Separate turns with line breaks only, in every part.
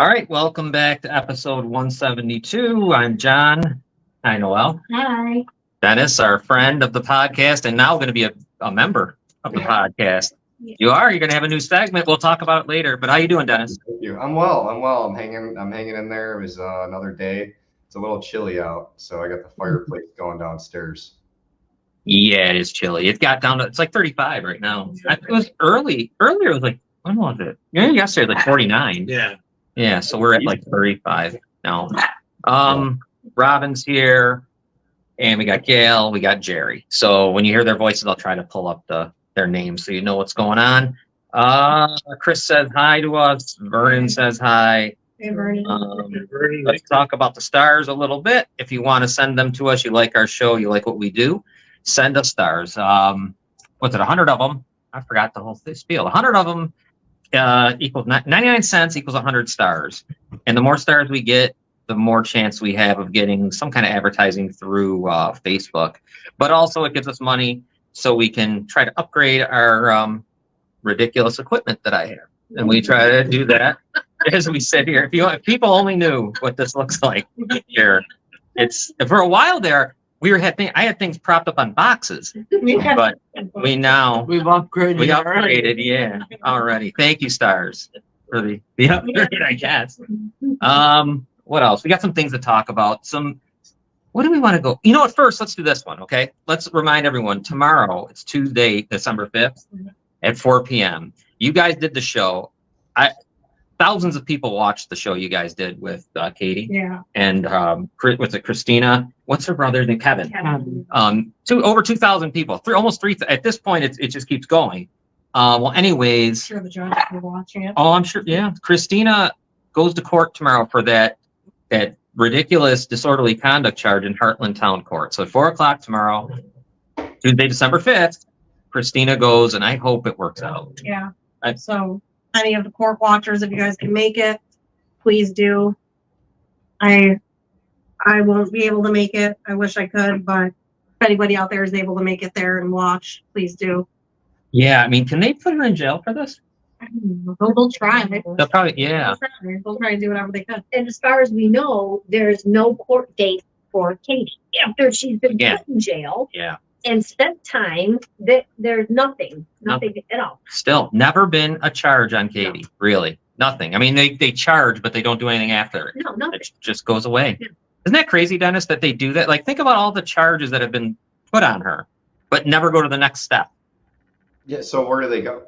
right, welcome back to episode 172. I'm John. Hi, Noel.
Hi.
Dennis, our friend of the podcast, and now going to be a member of the podcast.
Yeah.
You are. You're going to have a new segment. We'll talk about it later. But how you doing, Dennis?
Thank you. I'm well. I'm hanging in there. It was another day. It's a little chilly out, so I got the fireplace going downstairs.
Yeah, it is chilly. It got down to it's like 35 right now. It was early. Earlier it was like, when was it? Yeah, yesterday like 49.
Yeah.
Yeah, so we're at like 35 now. Robin's here, and we got Gail, we got Jerry. So when you hear their voices, I'll try to pull up their names so you know what's going on. Chris says hi to us. Vernon says hi.
Hey, Vernon.
Let's talk about the stars a little bit. If you want to send them to us, you like our show, you like what we do, send us stars. What's it, 100 of them? I forgot the whole spiel. 100 of them equals 99 cents equals 100 stars. And the more stars we get, the more chance we have of getting some kind of advertising through Facebook. But also it gives us money so we can try to upgrade our ridiculous equipment that I have. And we try to do that as we sit here. If people only knew what this looks like here. It's for a while there, I had things propped up on boxes, but we've upgraded. We upgraded, yeah, already. Thank you, stars, for the upgrade, I guess. What else? We got some things to talk about. What do we want to go? You know what? First, let's do this one, okay? Let's remind everyone, tomorrow, it's Tuesday, December 5th at 4 p.m. You guys did the show. Thousands of people watched the show you guys did with Katie.
Yeah.
And what's it, Christina? What's her brother's name? Kevin. Over 2,000 people. Almost 3,000. At this point, it just keeps going. Well, anyways.
I'm sure the judge will be watching it.
Oh, I'm sure. Yeah. Christina goes to court tomorrow for that ridiculous disorderly conduct charge in Heartland Town Court. So at 4 o'clock tomorrow, Tuesday, December 5th, Christina goes, and I hope it works out.
Yeah. So any of the court watchers, if you guys can make it, please do. I won't be able to make it. I wish I could, but if anybody out there is able to make it there and watch, please do.
Yeah, I mean, can they put her in jail for this?
They'll try.
They'll probably, yeah.
They'll try to do whatever they can.
And as far as we know, there's no court date for Katie after she's been put in jail.
Yeah.
And spent time, there's nothing at all.
Still, never been a charge on Katie, really. Nothing. I mean, they charge, but they don't do anything after it.
No, nothing.
It just goes away.
Yeah.
Isn't that crazy, Dennis, that they do that? Like, think about all the charges that have been put on her, but never go to the next step.
Yeah. So where do they go?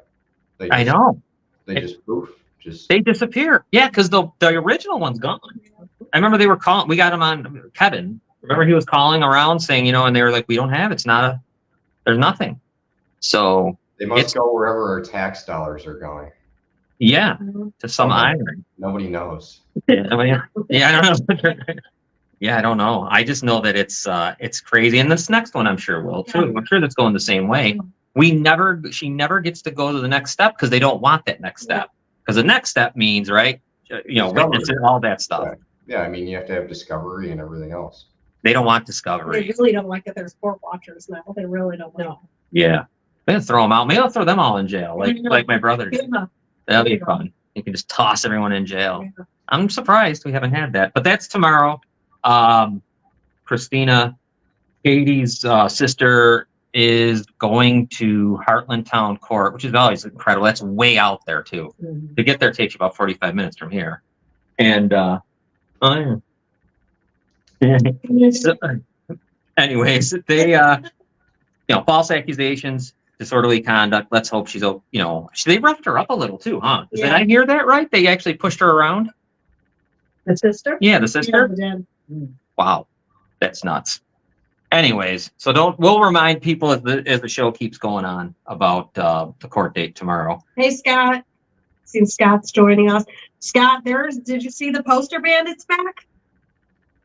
I know.
They just poof.
They disappear. Yeah, because the original one's gone. I remember they were calling. We got him on Kevin. Remember he was calling around saying, and they were like, we don't have, there's nothing. So
they must go wherever our tax dollars are going.
Yeah, to some island.
Nobody knows.
Yeah, I don't know. Yeah, I don't know. I just know that it's crazy. And this next one I'm sure will too. I'm sure that's going the same way. She never gets to go to the next step because they don't want that next step. Because the next step means, right, witnessing all that stuff.
Right. Yeah, I mean, you have to have discovery and everything else.
They don't want discovery.
They really don't like that there's court watchers now. They really don't know.
Yeah. They'll throw them out. Maybe I'll throw them all in jail, like my brother did.
Yeah.
That'll be fun. You can just toss everyone in jail. Yeah. I'm surprised we haven't had that. But that's tomorrow. Christina, Katie's sister, is going to Heartland Town Court, which is always incredible. That's way out there, too. Mm-hmm. To get there takes about 45 minutes from here. And, so, anyways, they, false accusations, disorderly conduct. Let's hope she's, they roughed her up a little too, huh? Did I hear that right? They actually pushed her around?
The sister?
Yeah, the sister?
Yeah,
wow. That's nuts. Anyways, so we'll remind people as the show keeps going on about the court date tomorrow.
Hey, Scott. Seen Scott's joining us. Scott, did you see the poster bandits back?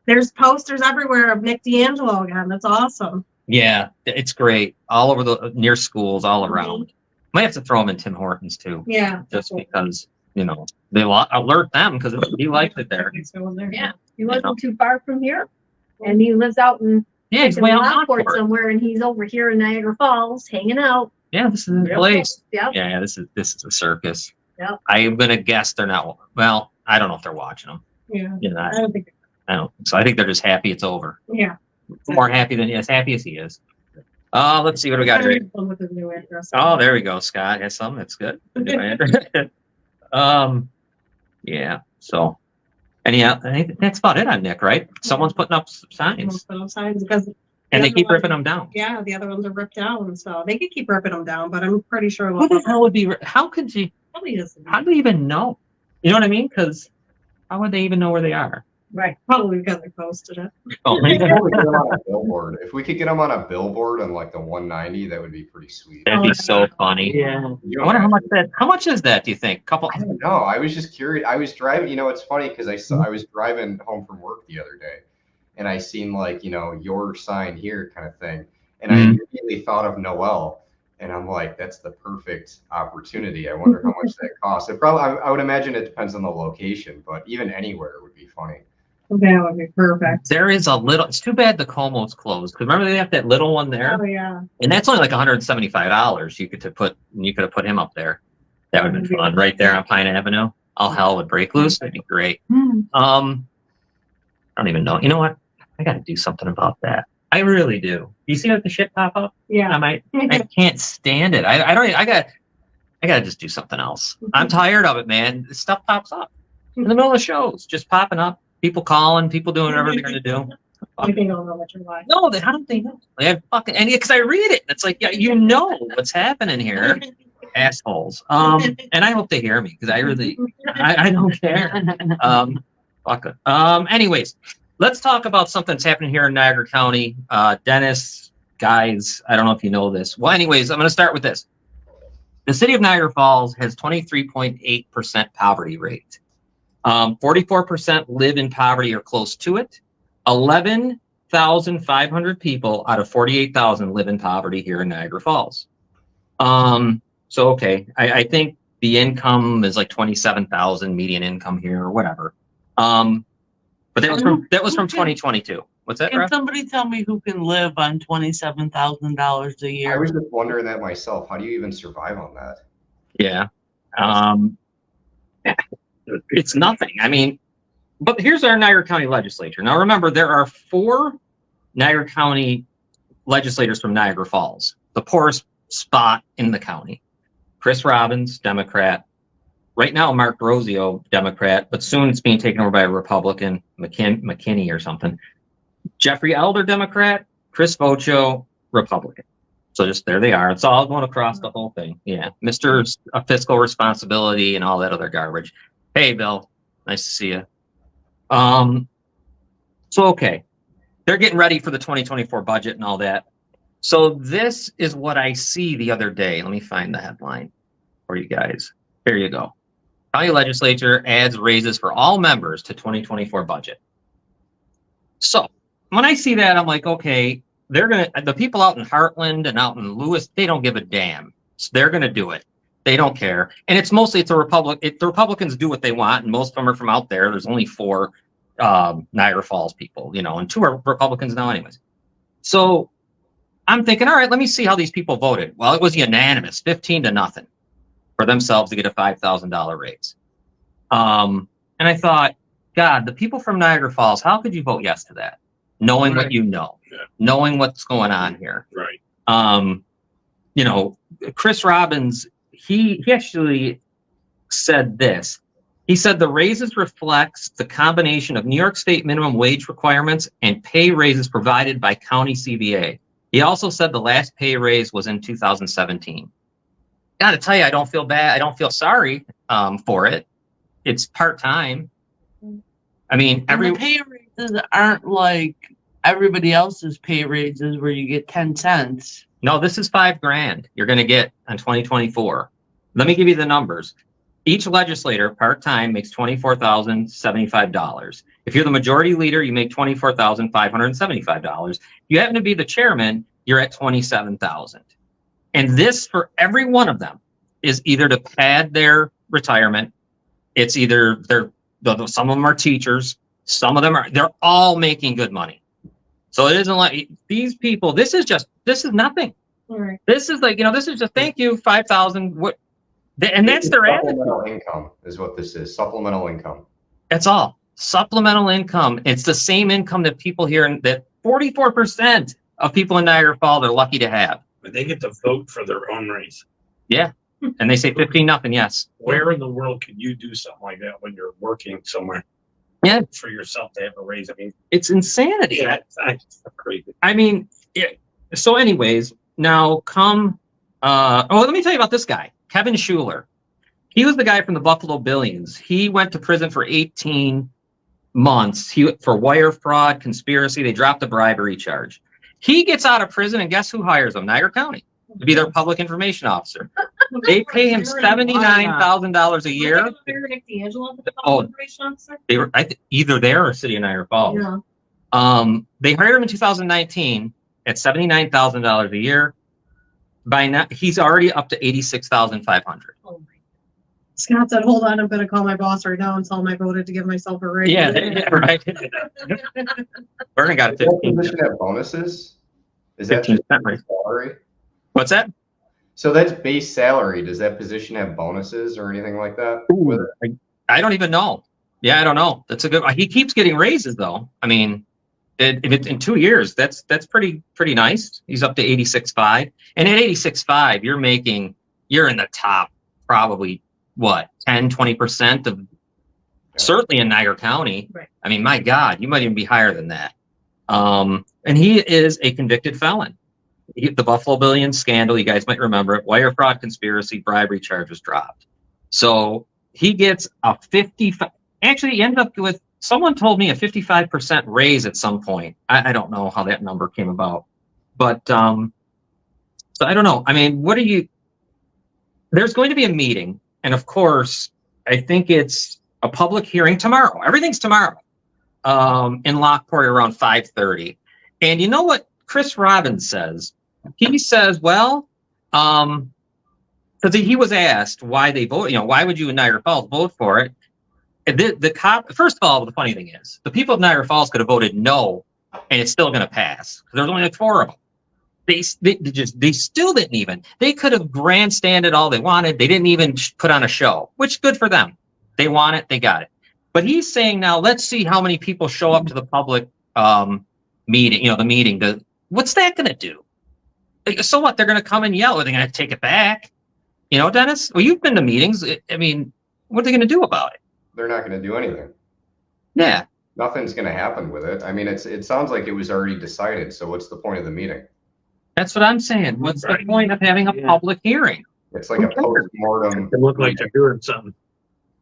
There's posters everywhere of Nick D'Angelo again. That's awesome.
Yeah, it's great. All over near schools, all around. Might have to throw them in Tim Hortons too.
Yeah.
Just because, they alert them because he likes it there.
Yeah. He wasn't too far from here. And he lives out in
he's way out
Lockport somewhere, and he's over here in Niagara Falls hanging out.
Yeah, this is the place.
Yep.
Yeah, this is a circus.
Yep.
I'm gonna guess they're not. Well, I don't know if they're watching them.
Yeah.
You know,
I don't think.
I don't. So I think they're just happy it's over.
Yeah.
More happy than as happy as he is. Let's see what we got here.
With his new address.
Oh, there we go. Scott has some. That's good. Yeah. So, I think that's about it on Nick, right? Someone's putting up signs,
Signs because
and they
other
keep
one-
ripping them down.
yeah, the other ones are ripped down, so they could keep ripping them down. But I'm pretty sure
What the hell would be? How could you?
probably just
How do you even know? You know what I mean? Because how would they even know where they are?
right. Probably because they posted it.
Oh,
If we could get 'em on a billboard, if we could get them on a billboard on like the 190, that would be pretty sweet.
that'd be so funny.
Yeah.
I wonder how much that. How much is that? Do you think? Couple.
I don't know. I was just curious. I was driving. You know, it's funny because I was driving home from work the other day, and I seen like your sign here kind of thing, and I immediately thought of Noel, and I'm like, that's the perfect opportunity. I wonder how much that costs. It probably. I would imagine it depends on the location, but even anywhere would be funny.
That would be perfect.
There is a little. It's too bad the Como's closed because remember they have that little one there,
Oh yeah.
and that's only like $175. You could have put him up there. That would have been fun right there on Pine Avenue. All hell would break loose. That'd be great. I don't even know. You know what? I got to do something about that. I really do. You see like the shit pop up?
Yeah.
I can't stand it. I don't. I got to just do something else. I'm tired of it, man. This stuff pops up in the middle of shows, just popping up. People calling, people doing whatever they're gonna do.
I think I'll know what you're like.
No, how don't they know? They have fucking and because I read it, it's like, yeah, you know what's happening here, assholes. And I hope they hear me because I really, I don't care. Fuck it. Anyways, let's talk about something that's happening here in Niagara County. Dennis, guys, I don't know if you know this. Well, anyways, I'm gonna start with this. The city of Niagara Falls has 23.8% poverty rate. 44% live in poverty or close to it. 11,500 people out of 48,000 live in poverty here in Niagara Falls. So, okay, I think the income is like 27,000 median income here or whatever. But that was from 2022. What's that,
Can
Ref?
somebody tell me who can live on $27,000 a
I
year?
was just wondering that myself. How do you even survive on that?
Yeah. It's nothing. I mean, but here's our Niagara County legislature. Now, remember, there are 4 Niagara County legislators from Niagara Falls, the poorest spot in the county. Chris Robbins, Democrat. Right now, Mark Rosio, Democrat, but soon it's being taken over by a Republican, McKinney or something. Jeffrey Elder, Democrat. Chris Vocho, Republican. So just there they are. It's all going across the whole thing. Yeah. Mr. Fiscal Responsibility and all that other garbage. Hey, Bill. Nice to see you. So, okay. They're getting ready for the 2024 budget and all that. So this is what I see the other day. Let me find the headline for you guys. Here you go. County legislature adds raises for all members to 2024 budget. So when I see that, I'm like, okay, the people out in Heartland and out in Lewis, they don't give a damn. So they're going to do it. They don't care. And it's a Republican. The Republicans do what they want, and most of them are from out there. There's only 4 Niagara Falls people, and 2 are Republicans now anyways. So I'm thinking, all right, let me see how these people voted. Well, it was unanimous, 15-0 for themselves to get a $5,000 raise. And I thought, God, the people from Niagara Falls, how could you vote yes to that? Knowing what you know, knowing what's going on here.
Right.
Chris Robbins, he actually said this. He said the raises reflects the combination of New York State minimum wage requirements and pay raises provided by county CBA. He also said the last pay raise was in 2017. Got to tell you, I don't feel bad. I don't feel sorry for it. It's part-time. I mean,
The pay raises aren't like everybody else's pay raises where you get 10 cents.
No, this is $5,000 you're going to get on 2024. Let me give you the numbers. Each legislator part-time makes $24,075. If you're the majority leader, you make $24,575. If you happen to be the chairman, you're at $27,000. And this, for every one of them, is either to pad their retirement. It's either some of them are teachers, some of them they're all making good money. So it isn't like these people. This is nothing.
All right.
This is like, this is just thank you, 5,000. And that's their attitude.
Supplemental income is what this is. Supplemental income.
That's all. Supplemental income. It's the same income that people here, that 44% of people in Niagara Falls are lucky to have.
But they get to vote for their own race.
Yeah. And they say 15-0, yes.
Where in the world can you do something like that when you're working somewhere?
Yeah.
For yourself to have a raise. I mean,
It's insanity.
yeah, that's crazy.
I mean, so anyways, now let me tell you about this guy, Kevin Schuler. He was the guy from the Buffalo Billions. He went to prison for 18 months for wire fraud, conspiracy. They dropped the bribery charge. He gets out of prison, and guess who hires him? Niagara County to be their public information officer. They pay him $79,000 a year. Oh, they were either there or City of Niagara Falls.
Yeah.
They hired him in 2019 at $79,000 a year. By now, he's already up to $86,500.
Oh my. Scott said, "Hold on, I'm going to call my boss right now and tell him I voted to give myself a raise."
Yeah, right. Vernon got a 15.
Does that have bonuses? Is that
15%
just
raise.
salary?
What's that?
So that's base salary. Does that position have bonuses or anything like that? with it?
I don't even know. Yeah, I don't know. That's a good. He keeps getting raises though. I mean, in 2 years, that's pretty nice. He's up to 86.5, and at 86.5, you're in the top probably what 10-20% of certainly in Niagara County.
Right.
I mean, my God, you might even be higher than that. And he is a convicted felon. The Buffalo Billions scandal, you guys might remember it. Wire fraud, conspiracy, bribery charges dropped. So he gets a 55. Actually, he ended up with, someone told me, a 55% raise at some point. I don't know how that number came about, but so I don't know. I mean, there's going to be a meeting, and of course, I think it's a public hearing tomorrow. Everything's tomorrow in Lockport around 5:30. And you know what Chris Robbins says? He says, well, because he was asked why they vote, why would you in Niagara Falls vote for it? First of all, the funny thing is, the people of Niagara Falls could have voted no, and it's still going to pass. There's only like 4 of them. They still didn't even. They could have grandstanded all they wanted. They didn't even put on a show, which good for them. They want it, they got it. But he's saying now, let's see how many people show up to the public meeting. The meeting. What's that going to do? So what? They're going to come and yell. Are they going to take it back? Dennis. Well, you've been to meetings. I mean, what are they going to do about it?
They're not going to do anything.
Yeah.
Nothing's going to happen with it. I mean, it sounds like it was already decided. So what's the point of the meeting?
That's what I'm saying. What's the point of having a public hearing?
It's like a post-mortem.
It look like they're doing something.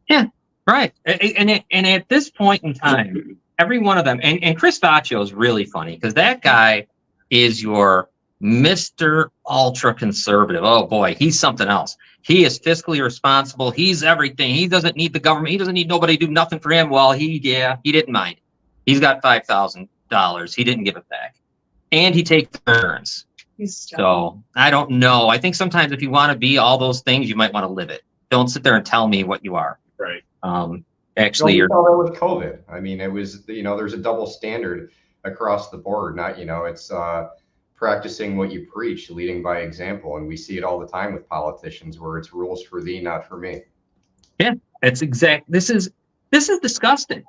Yeah, right. And at this point in time, every one of them, and Chris Vaccio is really funny because that guy is your Mr. Ultra Conservative. Oh boy, he's something else. He is fiscally responsible. He's everything. He doesn't need the government. He doesn't need nobody to do nothing for him. Well, he didn't mind. He's got $5,000. He didn't give it back. And he takes insurance. So I don't know. I think sometimes if you want to be all those things, you might want to live it. Don't sit there and tell me what you are.
Right.
Actually, you're.
With COVID. I mean, it was, there's a double standard across the board. Not, it's practicing what you preach, leading by example. And we see it all the time with politicians where it's rules for thee, not for me.
Yeah, it's exact. This is disgusting.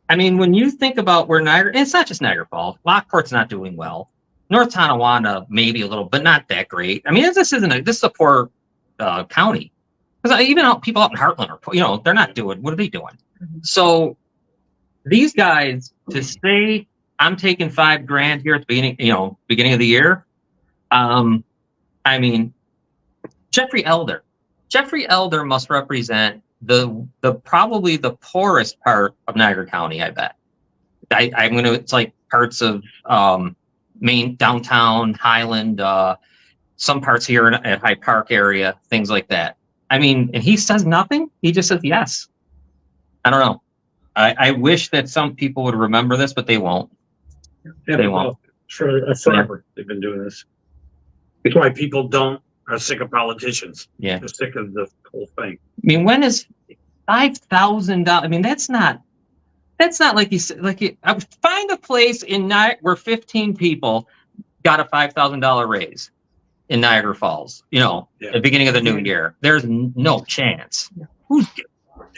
I mean, when you think about where Niagara, and it's not just Niagara Falls. Lockport's not doing well. North Tonawanda, maybe a little, but not that great. I mean, this is a poor county. Because even people out in Heartland are, they're not doing, what are they doing? Mm-hmm. So these guys, to say, I'm taking $5,000 here at the beginning of the year. I mean, Jeffrey Elder must represent the probably the poorest part of Niagara County, I bet. It's like parts of main downtown Highland, some parts here at Hyde Park area, things like that. I mean, and he says nothing. He just says yes. I don't know. I wish that some people would remember this, but they won't.
Yeah,
they won't.
Forever they've been doing this. That's why people are sick of politicians.
Yeah,
they're sick of the whole thing.
I mean, when is $5,000? I mean, that's not like you said. I would find a place in Niagara where 15 people got a $5,000 raise in Niagara Falls. At the beginning of the new year, there's no chance. Who's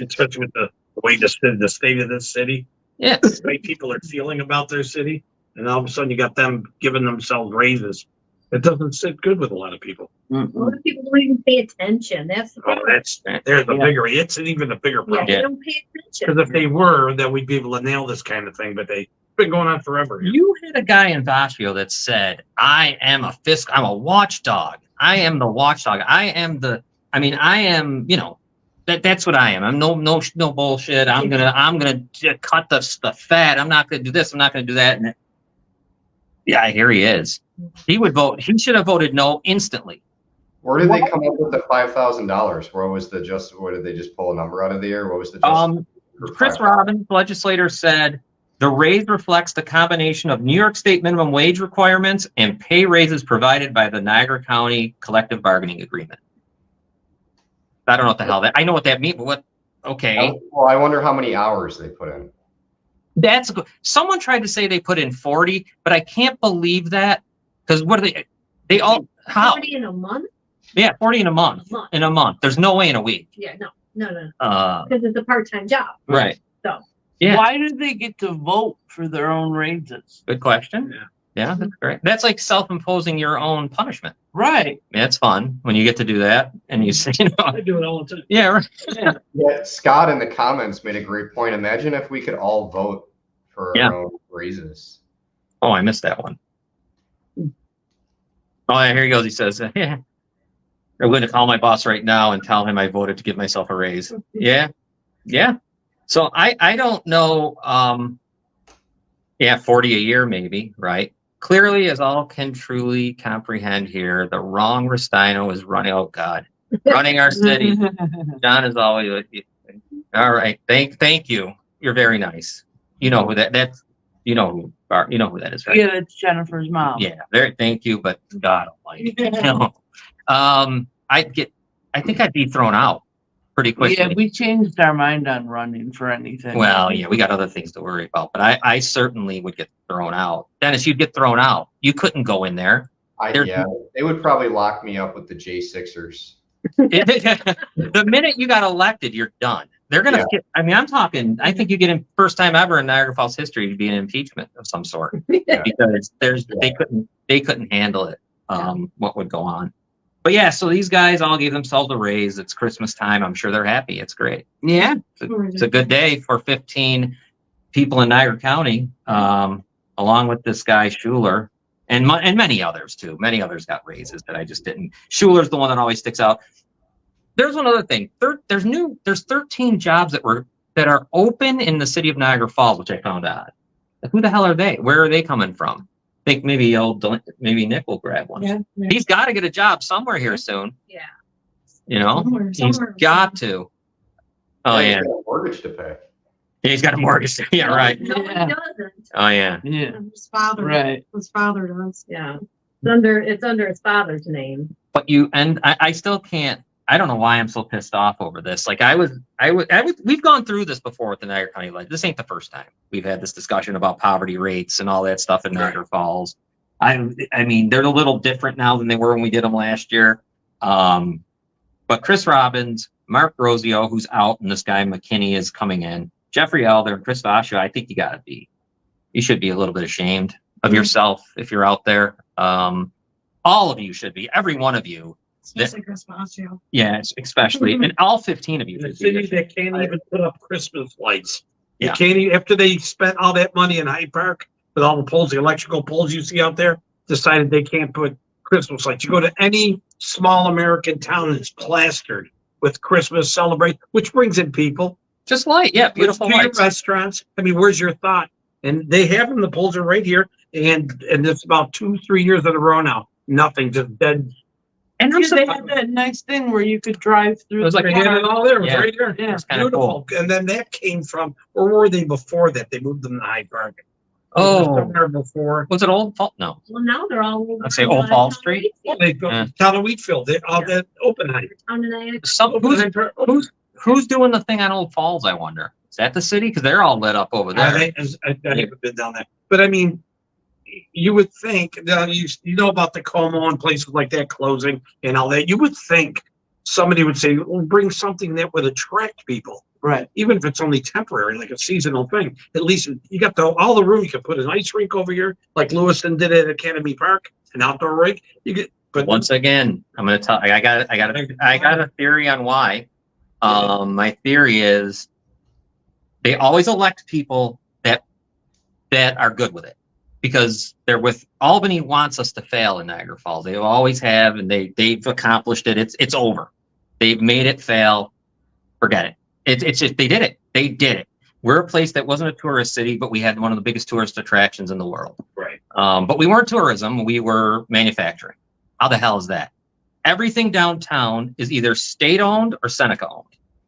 especially with the the way the state of this city,
Yeah.
the way people are feeling about their city, and all of a sudden you got them giving themselves raises. It doesn't sit good with a lot of people.
A lot of people don't even pay attention. That's the
Oh,
problem.
there's the
Yeah.
bigger. It's an even a bigger
Yeah,
problem.
they don't pay attention.
Because if they were, then we'd be able to nail this kind of thing. But they've been going on forever.
You had a guy in Vascio that said, I'm a watchdog. I am the watchdog. I am, that's what I am. I'm no bullshit. I'm gonna cut the fat. I'm not gonna do this. I'm not gonna do that. And yeah, here he is. He would vote. He should have voted no instantly.
Where did they come up with the $5,000? What did they just pull a number out of the air? What was the
Chris Robbins, legislator, said the raise reflects the combination of New York State minimum wage requirements and pay raises provided by the Niagara County collective bargaining agreement. I don't know what the hell I know what that means, but okay.
Well, I wonder how many hours they put in.
That's good. Someone tried to say they put in 40, but I can't believe that because what are they all, how?
40 in a month?
Yeah, 40 in a month. In a month. There's no way in a week.
Yeah, no.
Uh,
Because it's a part-time job.
right.
So.
Yeah.
Why do they get to vote for their own raises?
Good question.
Yeah.
Yeah, that's great. That's like self-imposing your own punishment.
Right.
Yeah, it's fun when you get to do that and you say,
I do it all the time.
yeah, right.
Yeah, Scott in the comments made a great point. Imagine if we could all vote for our own raises.
Oh, I missed that one. Oh, yeah, here he goes. He says, yeah, I'm going to call my boss right now and tell him I voted to give myself a raise. Yeah. Yeah. So I don't know. 40 a year, maybe, right? Clearly, as all can truly comprehend here, the wrong Rustino is running. Oh God, running our city. John is always with you. All right. Thank you. You're very nice. You know who that's, you know who that is, right?
Yeah, that's Jennifer's mom.
Yeah, very. Thank you, but God Almighty. I think I'd be thrown out pretty quickly.
Yeah, we changed our mind on running for anything.
Well, yeah, we got other things to worry about, but I certainly would get thrown out. Dennis, you'd get thrown out. You couldn't go in there.
They would probably lock me up with the J6ers.
The minute you got elected, you're done. They're gonna get. I mean, I'm talking. I think you get in first time ever in Niagara Falls history to be an impeachment of some sort because they couldn't handle it. What would go on? But yeah, so these guys all gave themselves a raise. It's Christmas time. I'm sure they're happy. It's great.
Yeah,
It's a good day for 15 people in Niagara County, along with this guy Schuler and many others too. Many others got raises that I just didn't. Schuler's the one that always sticks out. There's one other thing. There's 13 jobs that are open in the city of Niagara Falls, which I found out. Who the hell are they? Where are they coming from? I think maybe Nick will grab one.
Yeah.
He's got to get a job somewhere here soon.
Yeah.
You know, he's got to. Oh yeah,
He's got a mortgage to pay.
he's got a mortgage. Yeah, right.
No, he
Yeah.
doesn't.
Oh yeah.
yeah,
His father.
right.
His father does.
Yeah. It's under his father's name.
But I still can't. I don't know why I'm so pissed off over this. Like we've gone through this before with the Niagara County Light. This ain't the first time we've had this discussion about poverty rates and all that stuff in Niagara Falls. I mean, they're a little different now than they were when we did them last year. But Chris Robbins, Mark Rosio, who's out, and this guy McKinney is coming in. Jeffrey Elder and Chris Vascio, I think you should be a little bit ashamed of yourself if you're out there. All of you should be, every one of you.
Especially Chris Bosio.
Yeah, especially, and all 15 of you.
In a
should
city
be.
that can't even put up Christmas lights. You
Yeah.
can't even, after they spent all that money in Hyde Park with all the poles, the electrical poles you see out there, decided they can't put Christmas lights. You go to any small American town and it's plastered with Christmas celebrate, which brings in people.
Just light, yeah, beautiful
To your
lights.
restaurants. I mean, where's your thought? And they have them. The poles are right here, and it's about 2-3 years in a row now. Nothing, just dead.
And I'm
Yeah, they
surprised.
had that nice thing where you could drive through.
It was like
They had it all there. It was
Yeah.
right there.
Yeah.
It's
Kinda
beautiful. And then that came from, where were they before that? They moved them to Hyde Park.
Oh,
Somewhere before.
was it Old Fall? No.
Well, now they're all over.
Let's say Old Fall Street.
Well, they built
Yeah.
town of Wheatfield. They all that open Hyde.
Who's doing the thing on Old Falls? I wonder. Is that the city? Because they're all lit up over there.
I haven't been down there. But I mean, you would think, you know about the Como and places like that closing and all that. You would think somebody would say, well, bring something that would attract people.
Right.
Even if it's only temporary, like a seasonal thing. At least you got all the room. You can put an ice rink over here, like Lewiston did at Academy Park, an outdoor rink. You get, but
Once again, I'm going to tell. I got a theory on why. My theory is they always elect people that are good with it, because they're with Albany wants us to fail in Niagara Falls. They always have, and they've accomplished it. It's over. They've made it fail. Forget it. It's just they did it. They did it. We're a place that wasn't a tourist city, but we had one of the biggest tourist attractions in the world.
right.
But we weren't tourism. We were manufacturing. How the hell is that? Everything downtown is either state-owned or Seneca-owned.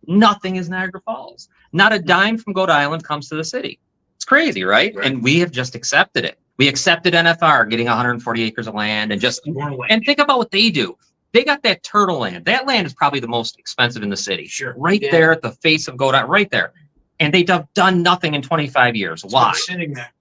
Nothing is Niagara Falls. Not a dime from Goat Island comes to the city. It's crazy, right?
Right.
And we have just accepted it. We accepted NFR getting 140 acres of land and just
More land.
and think about what they do. They got that turtle land. That land is probably the most expensive in the city.
Sure.
Right
Yeah.
there at the face of Goat Island, right there. And they've done nothing in 25 years.
It's
Why?
been sitting there.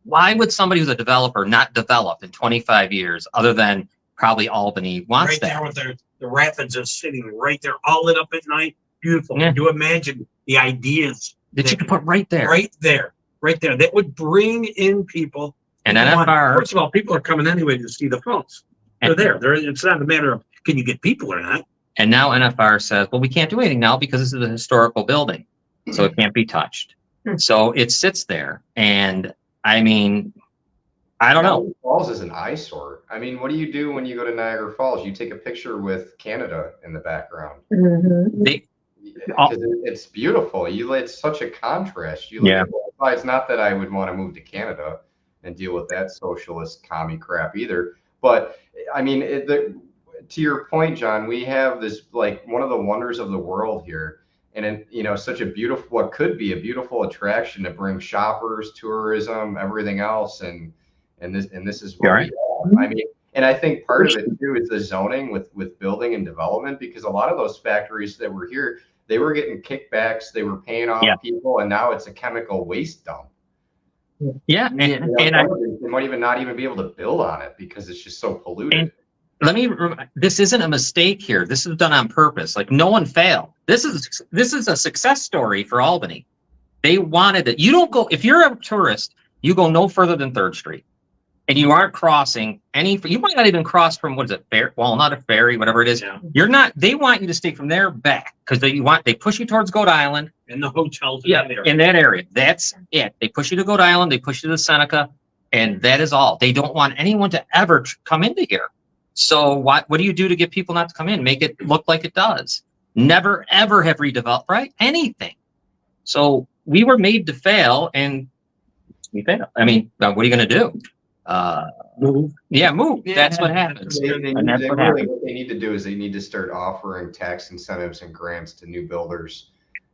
Why would somebody who's a developer not develop in 25 years other than probably Albany wants
Right
that?
there with the rapids are sitting right there, all lit up at night. Beautiful.
Yeah.
Can you imagine the ideas
That you could put right there.
right there, right there? That would bring in people.
And
Come on.
NFR,
First of all, people are coming anyway to see the falls. They're there. It's not a matter of can you get people or not.
and now NFR says, well, we can't do anything now because this is a historical building, so it can't be touched. So it sits there. And I mean, I don't know.
Niagara Falls is an eyesore. I mean, what do you do when you go to Niagara Falls? You take a picture with Canada in the background.
They,
Because it's beautiful. It's such a contrast. You look
Yeah.
at both sides. Not that I would want to move to Canada and deal with that socialist commie crap either. But I mean, to your point, John, we have this like one of the wonders of the world here, and such a beautiful, what could be a beautiful attraction to bring shoppers, tourism, everything else, and this is what
Right.
we have. I mean. And I think part of it too is the zoning with building and development, because a lot of those factories that were here, they were getting kickbacks, they were paying off people, and now it's a chemical waste dump.
yeah.
They might even not even be able to build on it because it's just so polluted.
And this isn't a mistake here. This is done on purpose. Like no one failed. This is a success story for Albany. They wanted it. You don't go, if you're a tourist, you go no further than 3rd Street. And you aren't crossing you might not even cross from, what is it, not a ferry, whatever it is.
Yeah.
You're not, they want you to stay from there back because they push you towards Goat Island.
And the hotels in that area.
In that area. That's it. They push you to Goat Island, they push you to Seneca, and that is all. They don't want anyone to ever come into here. So what do you do to get people not to come in? Make it look like it does. Never, ever have redeveloped, right? Anything. So we were made to fail, and we failed. I mean, what are you going to do? Move. Yeah, move.
Yeah.
That's what happens.
They
And that's what happens.
what they need to do is they need to start offering tax incentives and grants to new builders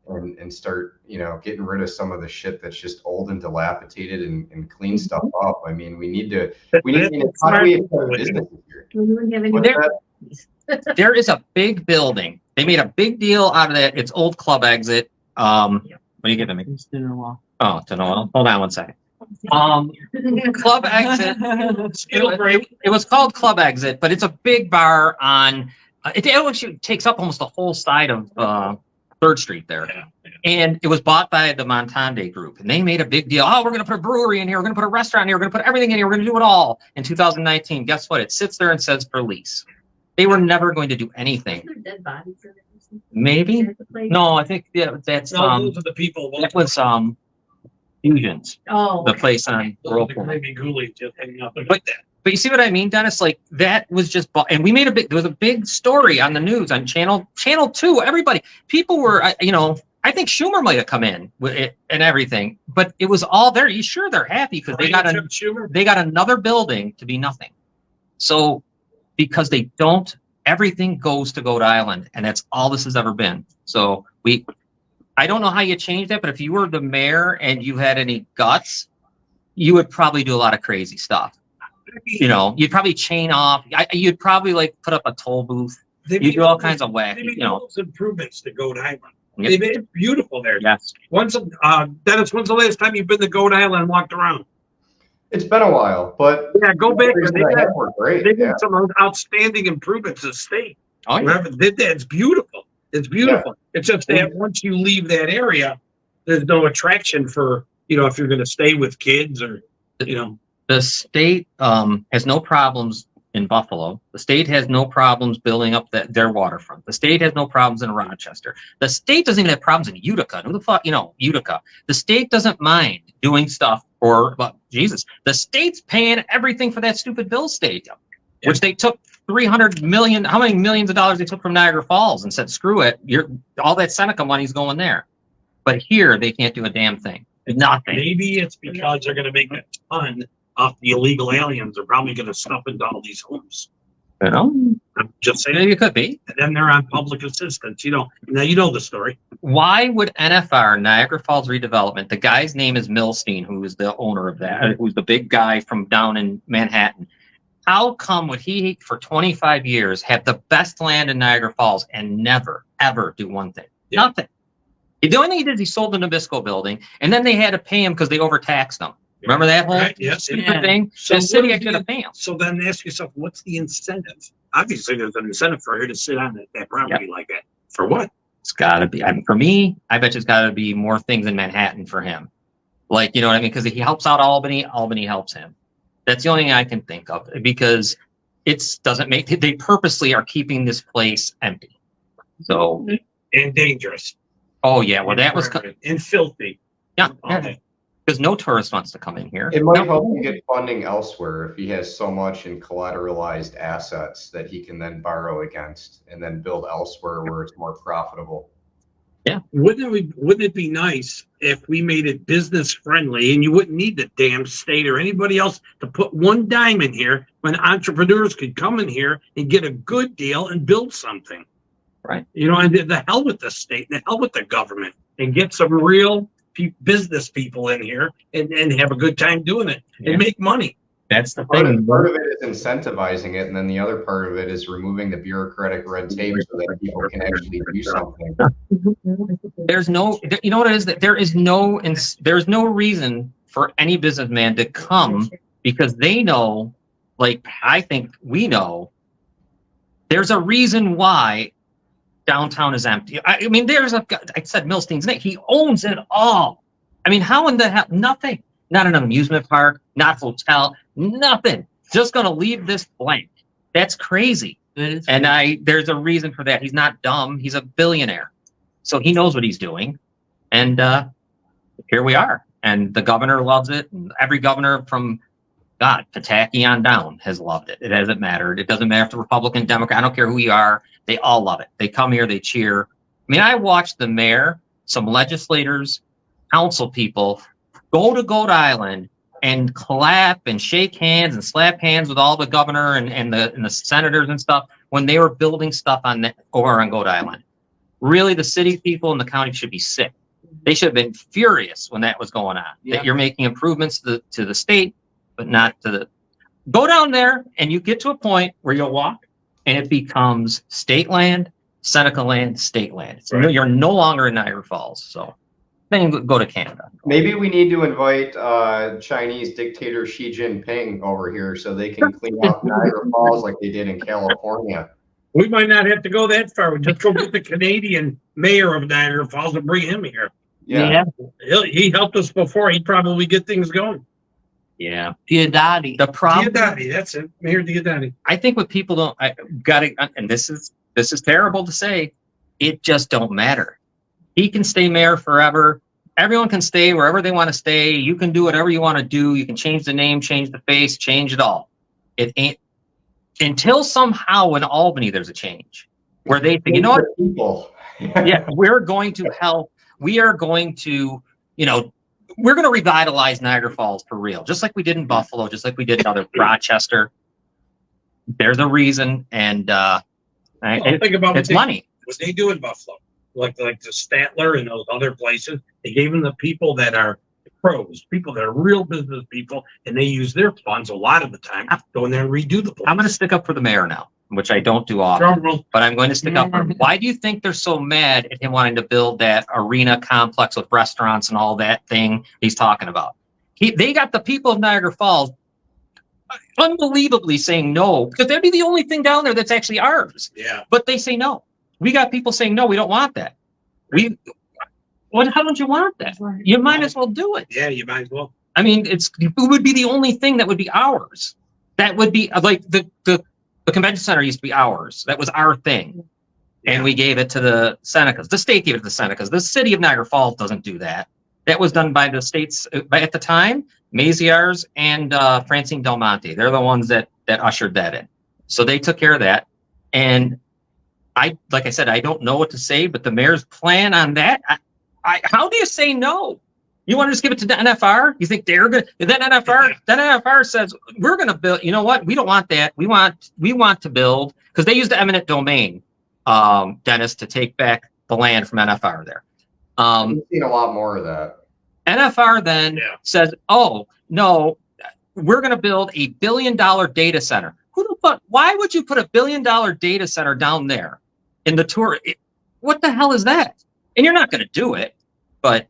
and start, getting rid of some of the shit that's just old and dilapidated and clean stuff up. I mean, how do we accept businesses here?
There is a big building. They made a big deal out of that. It's old club exit. What are you giving me?
It's dinner wall.
Oh, to Noel. Hold on one second. Club exit. It was called Club Exit, but it's a big bar on. It actually takes up almost the whole side of 3rd Street there.
Yeah.
And it was bought by the Montande Group, and they made a big deal. Oh, we're going to put a brewery in here. We're going to put a restaurant in here. We're going to put everything in here. We're going to do it all in 2019. Guess what? It sits there and says for lease. They were never going to do anything.
Dead bodies in it or something.
Maybe. No, I think that's
No, those are the people.
that was Fusions,
Oh.
the place on Whirlpool.
Maybe Ghoulie just hanging out there.
But you see what I mean, Dennis? Like that was just, and we made there was a big story on the news on channel 2. Everybody, people were, I think Schumer might have come in with it and everything, but it was all there. You sure they're happy because they got another building to be nothing. So because they don't, everything goes to Goat Island, and that's all this has ever been. So I don't know how you change that, but if you were the mayor and you had any guts, you would probably do a lot of crazy stuff. You'd probably chain off. You'd probably put up a toll booth. You do all kinds of wacky,
those improvements to Goat Island.
Yep.
They made it beautiful there.
Yes.
Dennis, when's the last time you've been to Goat Island and walked around?
It's been a while, but
Yeah, go back.
the
They
were great.
did some outstanding improvements to the state.
Oh, yeah.
Whoever did that, it's beautiful. It's beautiful. It's just that once you leave that area, there's no attraction for, if you're going to stay with kids or,
The state has no problems in Buffalo. The state has no problems building up their waterfront. The state has no problems in Rochester. The state doesn't even have problems in Utica. Who the fuck, Utica. The state doesn't mind doing stuff Jesus. The state's paying everything for that stupid Bill Stadium, which they took 300 million. How many millions of dollars they took from Niagara Falls and said, screw it. All that Seneca money's going there. But here they can't do a damn thing. Nothing.
Maybe it's because they're going to make a ton off the illegal aliens. They're probably going to stuff into all these homes. I'm just saying.
Maybe it could be.
And then they're on public assistance. Now you know the story.
Why would NFR, Niagara Falls Redevelopment, the guy's name is Milstein, who is the owner of that, who's the big guy from down in Manhattan. How come would he, for 25 years, have the best land in Niagara Falls and never, ever do one thing? Yeah. Nothing. The only thing he did is he sold the Nabisco building, and then they had to pay him because they overtaxed him. Remember that whole stupid thing?
So
the city had to pay him.
So then ask yourself, what's the incentive? Obviously, there's an incentive for her to sit on that property like that. For what?
It's got to be. For me, I bet it's got to be more things in Manhattan for him. Like, you know what I mean? Because he helps out Albany, Albany helps him. That's the only thing I can think of, because they purposely are keeping this place empty. So.
And dangerous.
Oh, yeah. Well, that was.
And filthy.
Yeah. Because no tourist wants to come in here.
It might help him get funding elsewhere if he has so much in collateralized assets that he can then borrow against and then build elsewhere where it's more profitable.
Yeah. Wouldn't it be nice if we made it business friendly and you wouldn't need the damn state or anybody else to put one dime in here when entrepreneurs could come in here and get a good deal and build something?
Right.
And the hell with the state, the hell with the government, and get some real business people in here and have a good time doing it and make money.
That's the
thing. Part of it is incentivizing it, and then the other part of it is removing the bureaucratic red tape so that people can actually do something.
There's no, you know what it is? That there's no reason for any businessman to come, because they know, like I think we know, there's a reason why downtown is empty. I mean, I said Milstein's name. He owns it all. I mean, how in the hell? Nothing. Not an amusement park, not hotel, nothing. Just going to leave this blank. That's crazy. And there's a reason for that. He's not dumb. He's a billionaire. So he knows what he's doing. And here we are. And the governor loves it. Every governor from Pataki on down has loved it. It hasn't mattered. It doesn't matter if the Republican, Democrat, I don't care who you are. They all love it. They come here, they cheer. I mean, I watched the mayor, some legislators, council people go to Goat Island and clap and shake hands and slap hands with all the governor and the senators and stuff when they were building stuff over on Goat Island. Really, the city people and the county should be sick. They should have been furious when that was going on. Yeah. That you're making improvements to the state, but not to the. Go down there and you get to a point where you'll walk and it becomes state land, Seneca land, state land. So you're no longer in Niagara Falls. So then you go to Canada.
Maybe we need to invite Chinese dictator Xi Jinping over here so they can clean out Niagara Falls like they did in California.
We might not have to go that far. We just go get the Canadian mayor of Niagara Falls and bring him here.
Yeah.
He helped us before. He'd probably get things going.
Yeah.
Diodati.
The problem.
Diodati, that's it. Mayor Diodati.
I think what people don't, and this is terrible to say, it just don't matter. He can stay mayor forever. Everyone can stay wherever they want to stay. You can do whatever you want to do. You can change the name, change the face, change it all. It ain't until somehow in Albany there's a change where they think, you know what?
People.
Yeah, we're going to help. We are going to, we're going to revitalize Niagara Falls for real, just like we did in Buffalo, just like we did in other Rochester. There's a reason, and
think about
it's money.
What they do in Buffalo, like the Statler and those other places, they gave them the people that are pros, people that are real business people, and they use their funds a lot of the time to go in there and redo the place.
I'm going to stick up for the mayor now, which I don't do often, but I'm going to stick up for him. Why do you think they're so mad at him wanting to build that arena complex with restaurants and all that thing he's talking about? They got the people of Niagara Falls unbelievably saying no, because that'd be the only thing down there that's actually ours.
Yeah.
But they say no. We got people saying no, we don't want that. How don't you want that? You might as well do it.
Yeah, you might as well.
I mean, it would be the only thing that would be ours. That would be like the convention center used to be ours. That was our thing. And we gave it to the Senecas. The state gave it to the Senecas. The city of Niagara Falls doesn't do that. That was done by the states at the time, Maziar's and Francine Del Monte. They're the ones that ushered that in. So they took care of that. And like I said, I don't know what to say, but the mayor's plan on that, how do you say no? You want to just give it to the NFR? You think they're good? Then NFR says, we're going to build, you know what? We don't want that. We want to build, because they use the eminent domain, Dennis, to take back the land from NFR there.
I've seen a lot more of that.
NFR then says, oh, no, we're going to build $1 billion data center. Who the fuck? Why would you put $1 billion data center down there in the tour? What the hell is that? And you're not going to do it, but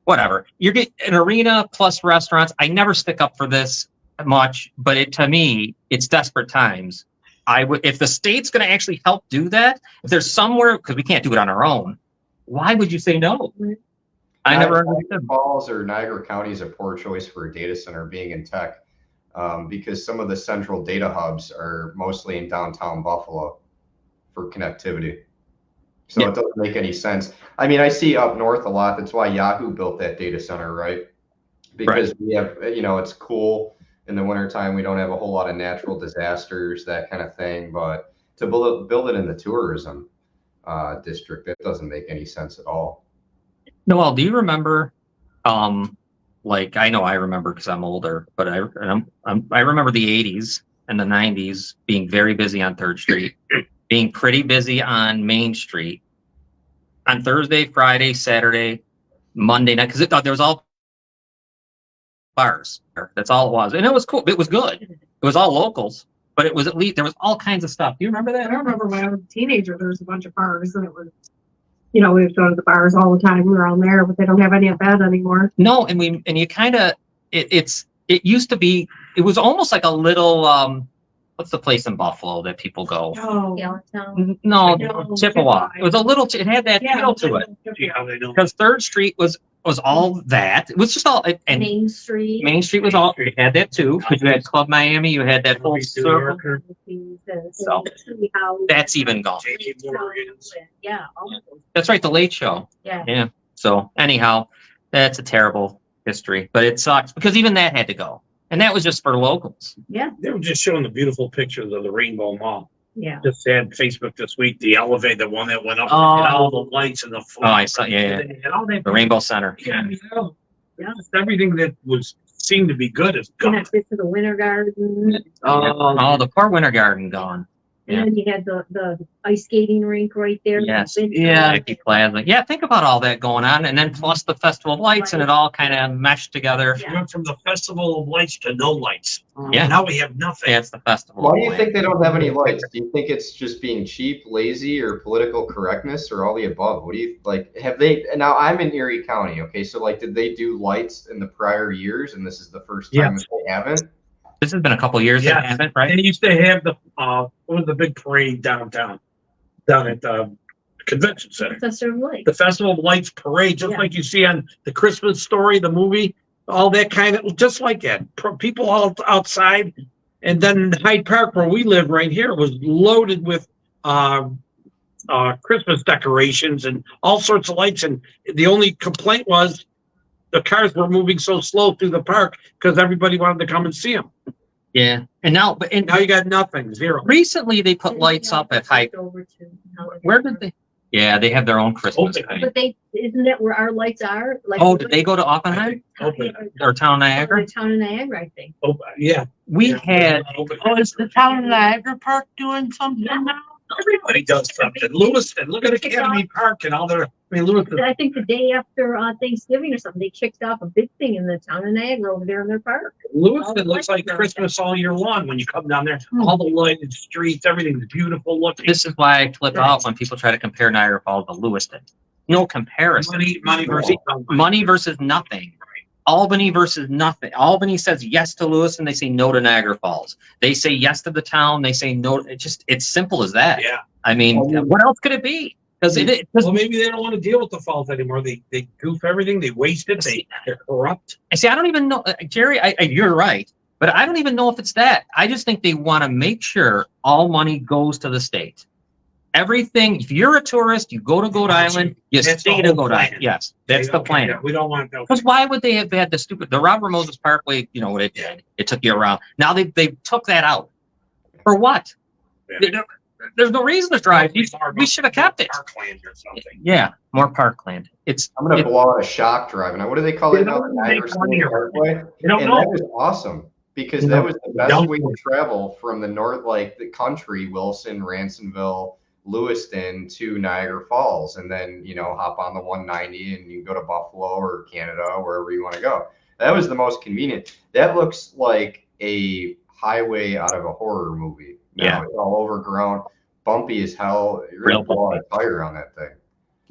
whatever. You get an arena plus restaurants. I never stick up for this much, but to me, it's desperate times. If the state's going to actually help do that, if there's somewhere, because we can't do it on our own, why would you say no? I never understood.
Niagara Falls or Niagara County is a poor choice for a data center being in tech, because some of the central data hubs are mostly in downtown Buffalo for connectivity. So it doesn't make any sense. I mean, I see up north a lot. That's why Yahoo built that data center, right? Because we have, it's cool in the wintertime. We don't have a whole lot of natural disasters, that kind of thing. But to build it in the tourism district, it doesn't make any sense at all.
Noel, do you remember, like, I know I remember because I'm older, but I remember the 80s and the 90s being very busy on 3rd Street, being pretty busy on Main Street on Thursday, Friday, Saturday, Monday night, because there was all bars. That's all it was. And it was cool. It was good. It was all locals, but it was at least, there was all kinds of stuff. Do you remember that?
I remember when I was a teenager, there was a bunch of bars, and it was, we would go to the bars all the time around there, but they don't have any of that anymore.
No, and you kind of, it used to be, it was almost like a little, what's the place in Buffalo that people go?
Oh,
Yellowstone.
No,
No,
Chippewa. It was a little, it had that feel to it.
See how they don't.
Because 3rd Street was all that. It was just all, and
Main Street.
Main Street was all, it had that too. Because you had Club Miami, you had that whole circle. So, that's even gone.
JP Morgan's.
Yeah. all of those.
That's right, the Late Show.
Yeah.
Yeah. So anyhow, that's a terrible history, but it sucks because even that had to go. And that was just for locals.
Yeah.
They were just showing the beautiful pictures of the Rainbow Mall.
Yeah.
Just had Facebook this week, the elevator, the one that went up,
Oh.
and all the lights and the
I saw, yeah.
and all that.
The Rainbow Center.
Yeah. Just everything that seemed to be good is gone.
Connected to the Winter Garden.
Oh, the poor Winter Garden gone.
And then you had the ice skating rink right there.
Yes.
Yeah.
Nike Plaza. Yeah, think about all that going on. And then plus the Festival of Lights, and it all kind of meshed together.
Yeah.
We went from the Festival of Lights to no lights.
Yeah.
Now we have nothing.
Yeah, it's the Festival.
Why
of
do you
Lights.
think they don't have any lights? Do you think it's just being cheap, lazy, or political correctness, or all the above? What do you like? Have they? Now I'm in Erie County. Okay, so like, did they do lights in the prior years, and this is the first time that they haven't?
This has been a couple years that
Yes.
haven't, right?
They used to have the what was the big parade downtown, down at the convention center.
Festival of Lights.
The Festival of Lights parade, just
Yeah.
like you see on the Christmas Story, the movie, all that kind of, just like that. People all outside, and then Hyde Park, where we live right here, was loaded with Christmas decorations and all sorts of lights. And the only complaint was the cars were moving so slow through the park because everybody wanted to come and see them.
Yeah. And now,
Now you got nothing, zero.
recently they put lights up at Hyde.
Over to
Where did they? Yeah, they have their own Christmas
Open.
thing.
But isn't that where our lights are? Like,
Oh, did they go to Oppenheim
Open.
or Town Niagara?
Town of Niagara, I think.
Oh, yeah.
We had,
Open.
Oh, is the town of Niagara Park doing something now?
Everybody does something. Lewiston, look at Academy Park and all their, Lewiston.
I think the day after Thanksgiving or something, they kicked off a big thing in the town of Niagara over there in their park.
Lewiston looks like Christmas all year long when you come down there. All the lighted streets, everything's beautiful looking.
this is why I flip out when people try to compare Niagara Falls to Lewiston. No comparison.
Money versus
Money versus nothing. Albany versus nothing. Albany says yes to Lewiston. They say no to Niagara Falls. They say yes to the town. They say no. It's simple as that.
Yeah.
I mean, what else could it be? Because
Well, maybe they don't want to deal with the falls anymore. They goof everything. They waste it. They're corrupt.
I see. I don't even know, Jerry. You're right, but I don't even know if it's that. I just think they want to make sure all money goes to the state. Everything. If you're a tourist, you go to Goat Island. You
That's
stay
the
to
whole
Goat
plan.
Island. Yes, that's the
Okay,
plan.
yeah, we don't want that.
Because why would they have had the Robert Moses Parkway? You know what it did? It took you around. Now they took that out. For what?
Yeah.
There's no reason to drive. We should have kept it.
Parkland or something.
Yeah, more parkland.
I'm gonna blow out a shock drive. Now, what do they call it now? The Niagara Parkway.
You don't
And
know.
that was awesome because that was the best way to travel from the north, like the country, Wilson, Ransomville, Lewiston to Niagara Falls, and then hop on the 190 and you can go to Buffalo or Canada, wherever you want to go. That was the most convenient. That looks like a highway out of a horror movie. Now, it's all overgrown, bumpy as hell. You're gonna blow out a tire on that thing.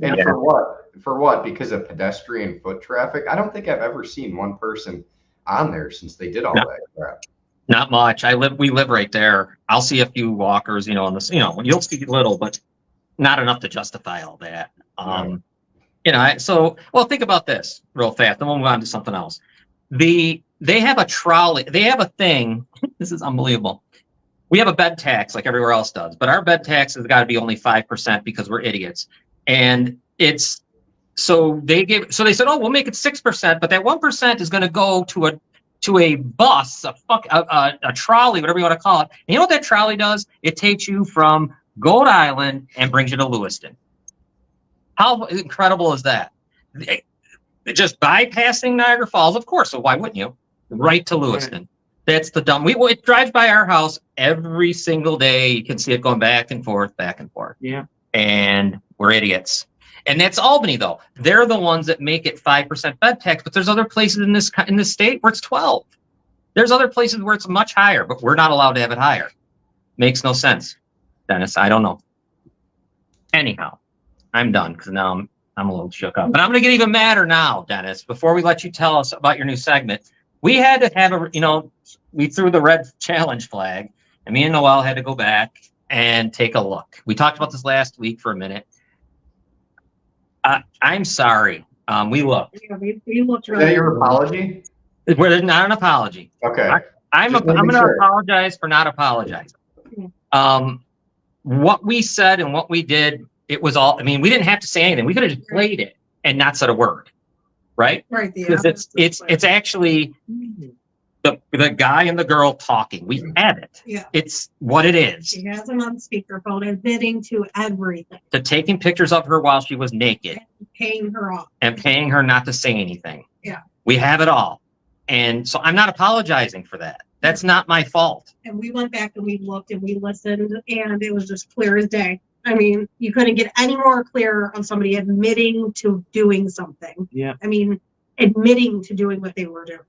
And for what? For what? Because of pedestrian foot traffic? I don't think I've ever seen one person on there since they did all that crap.
Not much. We live right there. I'll see a few walkers, on this, you'll see little, but not enough to justify all that. Well, think about this real fast, then we'll move on to something else. They have a trolley, they have a thing. This is unbelievable. We have a bed tax like everywhere else does, but our bed tax has got to be only 5% because we're idiots. And they said, oh, we'll make it 6%, but that 1% is going to go to a bus, a trolley, whatever you want to call it. And you know what that trolley does? It takes you from Goat Island and brings you to Lewiston. How incredible is that? Just bypassing Niagara Falls, of course. So why wouldn't you? Right to Lewiston. That's the dumb. It drives by our house every single day. You can see it going back and forth, back and forth.
Yeah.
And we're idiots. And that's Albany, though. They're the ones that make it 5% bed tax. But there's other places in this state where it's 12. There's other places where it's much higher, but we're not allowed to have it higher. Makes no sense, Dennis. I don't know. Anyhow, I'm done because now I'm a little shook up. But I'm going to get even madder now, Dennis. Before we let you tell us about your new segment, we had to have we threw the red challenge flag, and me and Noel had to go back and take a look. We talked about this last week for a minute. I'm sorry. We looked.
Yeah, we looked
Is that
really.
your apology?
There's not an apology.
Okay.
I'm
Just
going
making
to
sure.
apologize for not apologizing. What we said and what we did, it was all. I mean, we didn't have to say anything. We could have just played it and not said a word, right?
Right.
Because it's actually the guy and the girl talking. We have it.
Yeah.
It's what it is.
She has him on speakerphone, admitting to everything,
To taking pictures of her while she was naked
paying her off.
and paying her not to say anything.
Yeah.
We have it all. And so I'm not apologizing for that. That's not my fault.
And we went back and we looked and we listened, and it was just clear as day. I mean, you couldn't get any more clear on somebody admitting to doing something.
Yeah.
I mean, admitting to doing what they were doing.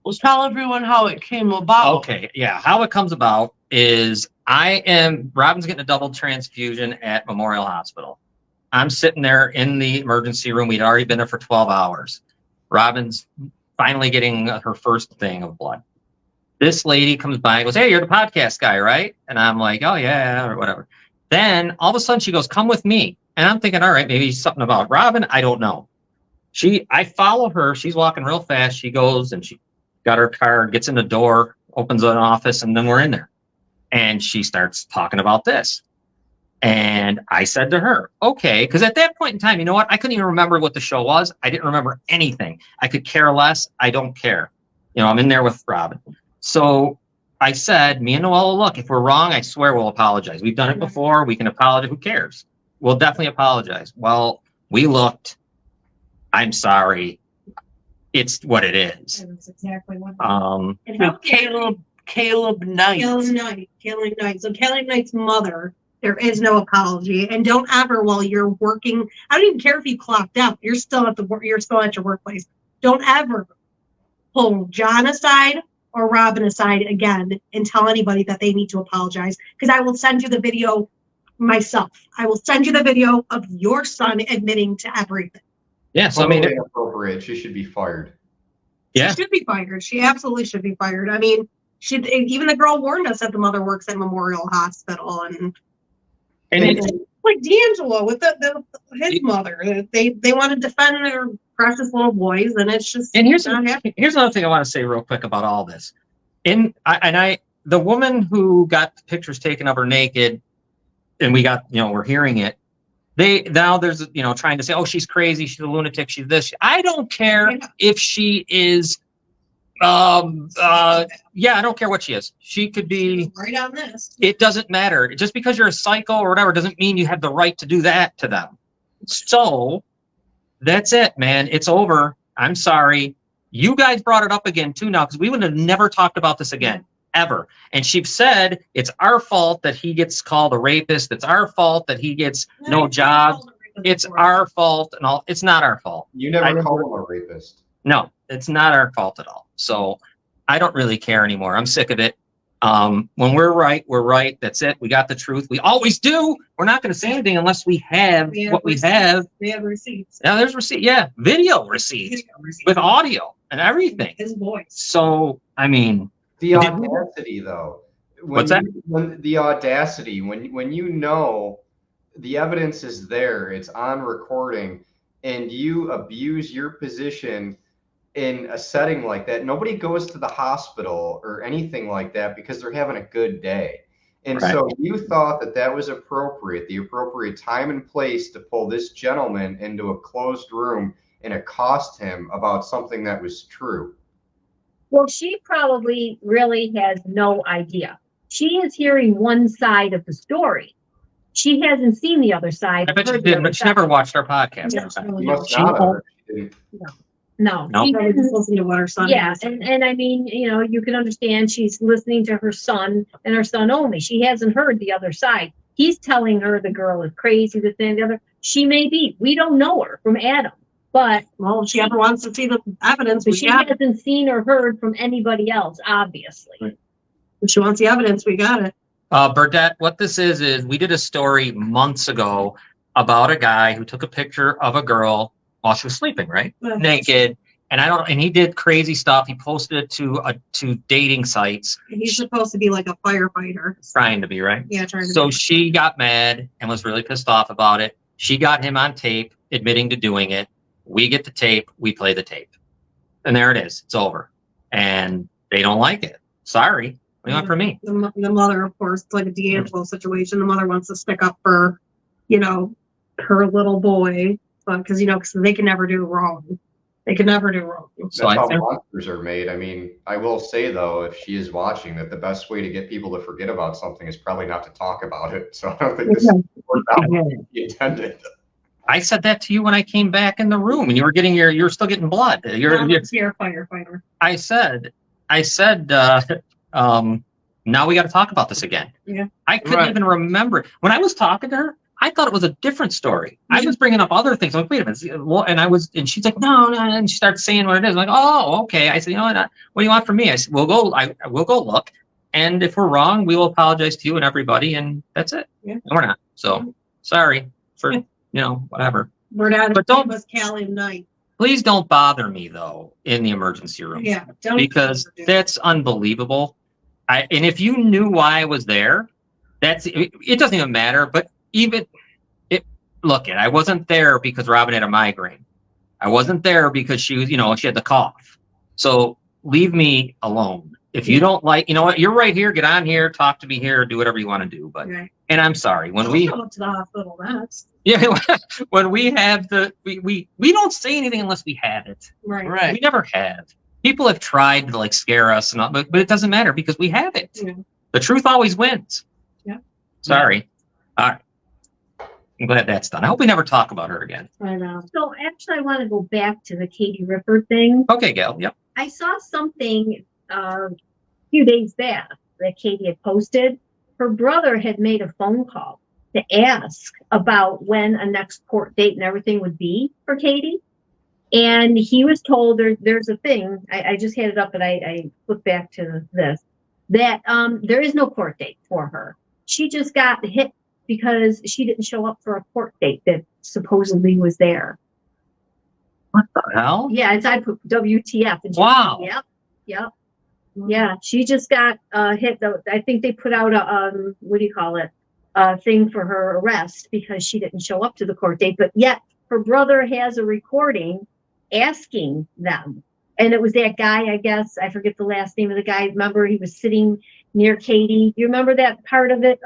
Well, tell everyone how it came about.
Okay, yeah. How it comes about is Robin's getting a double transfusion at Memorial Hospital. I'm sitting there in the emergency room. We'd already been there for 12 hours. Robin's finally getting her first thing of blood. This lady comes by and goes, "Hey, you're the podcast guy, right?" And I'm like, "Oh, yeah," or whatever. Then all of a sudden she goes, "Come with me." And I'm thinking, all right, maybe something about Robin. I don't know. I follow her. She's walking real fast. She goes and she got her card, gets in the door, opens an office, and then we're in there. And she starts talking about this. And I said to her, okay, because at that point in time, you know what? I couldn't even remember what the show was. I didn't remember anything. I could care less. I don't care. I'm in there with Robin. So I said, me and Noel, look, if we're wrong, I swear we'll apologize. We've done it before. We can apologize. Who cares? We'll definitely apologize. Well, we looked. I'm sorry. It's what it is.
And that's exactly what.
Um,
And
So
how
Caleb Knight.
Caleb Knight. So Caleb Knight's mother, there is no apology, and don't ever, while you're working, I don't even care if you clocked out, you're still at your workplace. Don't ever pull John aside or Robin aside again and tell anybody that they need to apologize, because I will send you the video myself. I will send you the video of your son admitting to everything.
yeah. So I mean,
Totally inappropriate. She should be fired.
Yeah.
She should be fired. She absolutely should be fired. I mean, even the girl warned us that the mother works at Memorial Hospital, and
it's,
like D'Angelo with his mother. They want to defend their precious little boys, and it's just
and here's
not happening.
here's another thing I want to say real quick about all this. The woman who got pictures taken of her naked, and we got, we're hearing it. Now there's, trying to say, oh, she's crazy, she's a lunatic, she's this. I don't care if she is, I don't care what she is. She could be
Right on this.
It doesn't matter. Just because you're a psycho or whatever doesn't mean you have the right to do that to them. So that's it, man. It's over. I'm sorry. You guys brought it up again too now, because we would have never talked about this again, ever. And she said it's our fault that he gets called a rapist. It's our fault that he gets no job. It's our fault and all. It's not our fault.
You never called him a rapist.
No, it's not our fault at all. So I don't really care anymore. I'm sick of it. When we're right, we're right. That's it. We got the truth. We always do. We're not going to say anything unless we have what we have.
We have receipts.
Now there's receipt. Yeah. Video receipts with audio and everything.
His voice.
So, I mean,
The audacity, though.
What's that?
When the audacity, when you know the evidence is there, it's on recording, and you abuse your position in a setting like that. Nobody goes to the hospital or anything like that because they're having a good day. And
Right.
so you thought that that was appropriate, the appropriate time and place to pull this gentleman into a closed room and accost him about something that was true.
Well, she probably really has no idea. She is hearing one side of the story. She hasn't seen the other side.
I bet you
heard the
did,
other
but she
side.
never watched our podcast.
No,
You must
She
not have.
won't-
She didn't.
No,
No.
she
Probably just
doesn't.
listen to what her son
Yeah,
has.
and I mean, you can understand she's listening to her son and her son only. She hasn't heard the other side. He's telling her the girl is crazy, this and the other. She may be. We don't know her from Adam, but
Well, if she ever wants to see the evidence, we
she
got it.
hasn't seen or heard from anybody else, obviously.
Right.
If she wants the evidence, we got it.
Burdette, what this is we did a story months ago about a guy who took a picture of a girl while she was sleeping, right? Naked. And he did crazy stuff. He posted it to dating sites,
He's supposed to be like a firefighter.
trying to be, right?
Yeah, trying to.
So she got mad and was really pissed off about it. She got him on tape admitting to doing it. We get the tape, we play the tape. And there it is. It's over. And they don't like it. Sorry. What do you want from me?
The mother, of course, it's like a D'Angelo situation. The mother wants to stick up for, her little boy, because they can never do wrong. They can never do wrong.
So
That's
I
how
think
monsters are made. I mean, I will say though, if she is watching, that the best way to get people to forget about something is probably not to talk about it. So I don't think this worked out like you intended.
I said that to you when I came back in the room and you were getting you were still getting blood. You're
You're a firefighter.
I said, now we got to talk about this again.
Yeah.
I couldn't
Right.
even remember when I was talking to her. I thought it was a different story. I was bringing up other things. I'm like, wait a minute. Well, and she's like, no. And she starts saying what it is. I'm like, oh, okay. I said, what do you want from me? I said, we'll go look. And if we're wrong, we will apologize to you and everybody. And that's it.
Yeah.
And we're not. So sorry for, whatever.
We're not.
But don't-
was Callie Knight.
Please don't bother me though in the emergency room.
Yeah. Don't
Because
do that.
that's unbelievable. And if you knew why I was there, it doesn't even matter. But I wasn't there because Robin had a migraine. I wasn't there because she was, she had the cough. So leave me alone. If you don't like, you know what, you're right here. Get on here, talk to me here, do whatever you want to do. But
Right.
and I'm sorry when
Don't
we
go to the hospital.
when we have we don't say anything unless we have it.
Right.
Right.
We never have. People have tried to scare us and all, but it doesn't matter because we have it.
Yeah.
The truth always wins.
Yeah.
Sorry. All right. I'm glad that's done. I hope we never talk about her again.
I know.
So actually, I want to go back to the Katie Ripper thing.
Okay, Gail. Yep.
I saw something a few days back that Katie had posted. Her brother had made a phone call to ask about when a next court date and everything would be for Katie. And he was told there's a thing. I just had it up, but I flipped back to this, that there is no court date for her. She just got hit because she didn't show up for a court date that supposedly was there.
What the hell?
Yeah, it's I put WTF. And she-
Wow.
Yep. Yep. Yeah, she just got hit. Though I think they put out a what do you call it? A thing for her arrest because she didn't show up to the court date. But yet her brother has a recording asking them, and it was that guy. I guess I forget the last name of the guy. Remember, he was sitting near Katie. You remember that part of it?